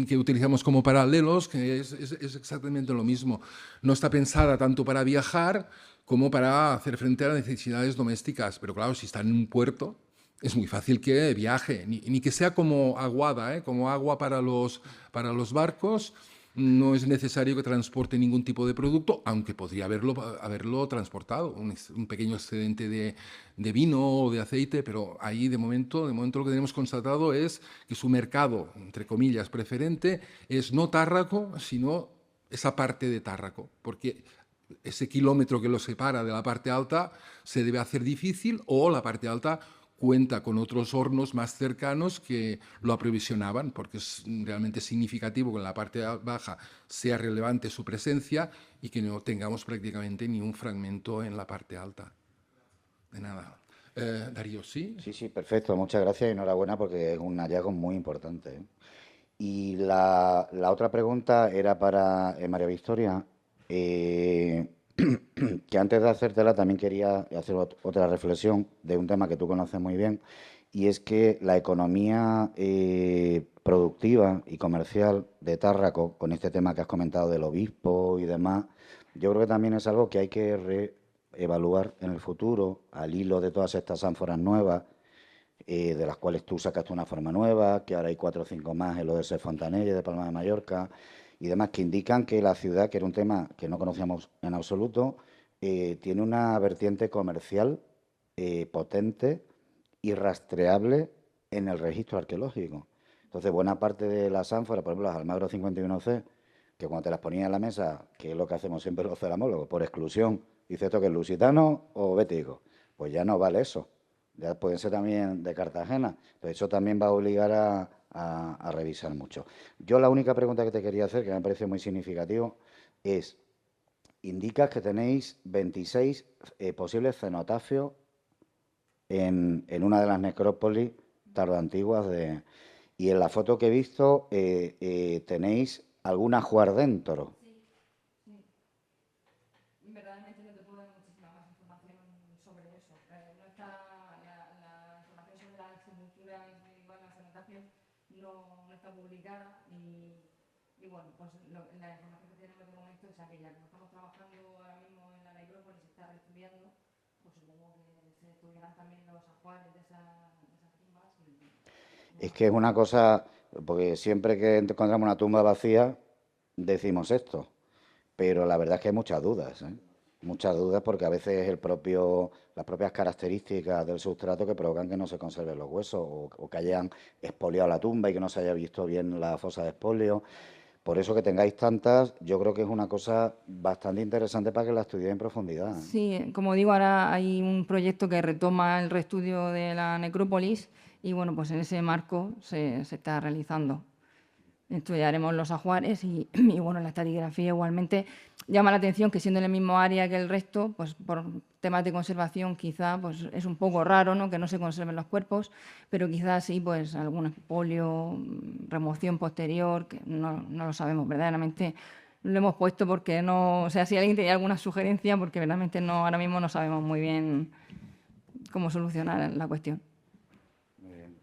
que utilizamos como paralelos, que es exactamente lo mismo. No está pensada tanto para viajar como para hacer frente a las necesidades domésticas, pero claro, si está en un puerto, es muy fácil que viaje, ni que sea como aguada, como agua para los barcos. No es necesario que transporte ningún tipo de producto, aunque podría haberlo transportado, un pequeño excedente de vino o de aceite, pero ahí de momento lo que tenemos constatado es que su mercado, entre comillas, preferente es no Tárraco, sino esa parte de Tárraco, porque ese kilómetro que lo separa de la parte alta se debe hacer difícil, o la parte alta cuenta con otros hornos más cercanos que lo aprovisionaban, porque es realmente significativo que en la parte baja sea relevante su presencia y que no tengamos prácticamente ni un fragmento en la parte alta. De nada. Darío, ¿sí? Sí, perfecto. Muchas gracias y enhorabuena porque es un hallazgo muy importante, ¿eh? Y la otra pregunta era para María Victoria, que antes de hacértela también quería hacer otra reflexión de un tema que tú conoces muy bien, y es que la economía productiva y comercial de Tárraco, con este tema que has comentado del obispo y demás, yo creo que también es algo que hay que reevaluar en el futuro, al hilo de todas estas ánforas nuevas, de las cuales tú sacaste una forma nueva, que ahora hay 4 o 5 más en lo de Ses Fontanelles, de Palma de Mallorca, y demás, que indican que la ciudad, que era un tema que no conocíamos en absoluto, tiene una vertiente comercial potente y rastreable en el registro arqueológico. Entonces, buena parte de las ánforas, por ejemplo, las Almagro 51C, que cuando te las ponías en la mesa, que es lo que hacemos siempre los ceramólogos, por exclusión, dice esto que es lusitano o bético, pues ya no vale eso. Ya pueden ser también de Cartagena. Entonces, eso también va a obligar a revisar mucho. Yo la única pregunta que te quería hacer, que me parece muy significativo, es, indicas que tenéis 26 posibles cenotafios en una de las necrópolis tardoantiguas y en la foto que he visto tenéis algún ajuar dentro. Sí. Verdaderamente no te puedo dar muchísima no está publicada y bueno, pues la información que tenemos de momento es aquella. Como estamos trabajando ahora mismo en la necrópolis, se está reestudiando, pues supongo que se estudiarán también los ajuares de esas tumbas. Es que es una cosa, porque siempre que encontramos una tumba vacía, decimos esto, pero la verdad es que hay muchas dudas, ¿eh? Muchas dudas porque a veces es las propias características del sustrato que provocan que no se conserven los huesos o que hayan expoliado la tumba y que no se haya visto bien la fosa de expolio. Por eso que tengáis tantas, yo creo que es una cosa bastante interesante para que la estudiéis en profundidad, ¿eh? Sí, como digo, ahora hay un proyecto que retoma el reestudio de la necrópolis y bueno, pues en ese marco se está realizando. Estudiaremos los ajuares y bueno, la estratigrafía igualmente llama la atención que siendo en el mismo área que el resto, pues por temas de conservación quizá pues es un poco raro, ¿no?, que no se conserven los cuerpos, pero quizás sí pues algún expolio, remoción posterior, que no lo sabemos verdaderamente. Lo hemos puesto porque no, o sea, si alguien tenía alguna sugerencia, porque verdaderamente no, ahora mismo no sabemos muy bien cómo solucionar la cuestión. Muy bien.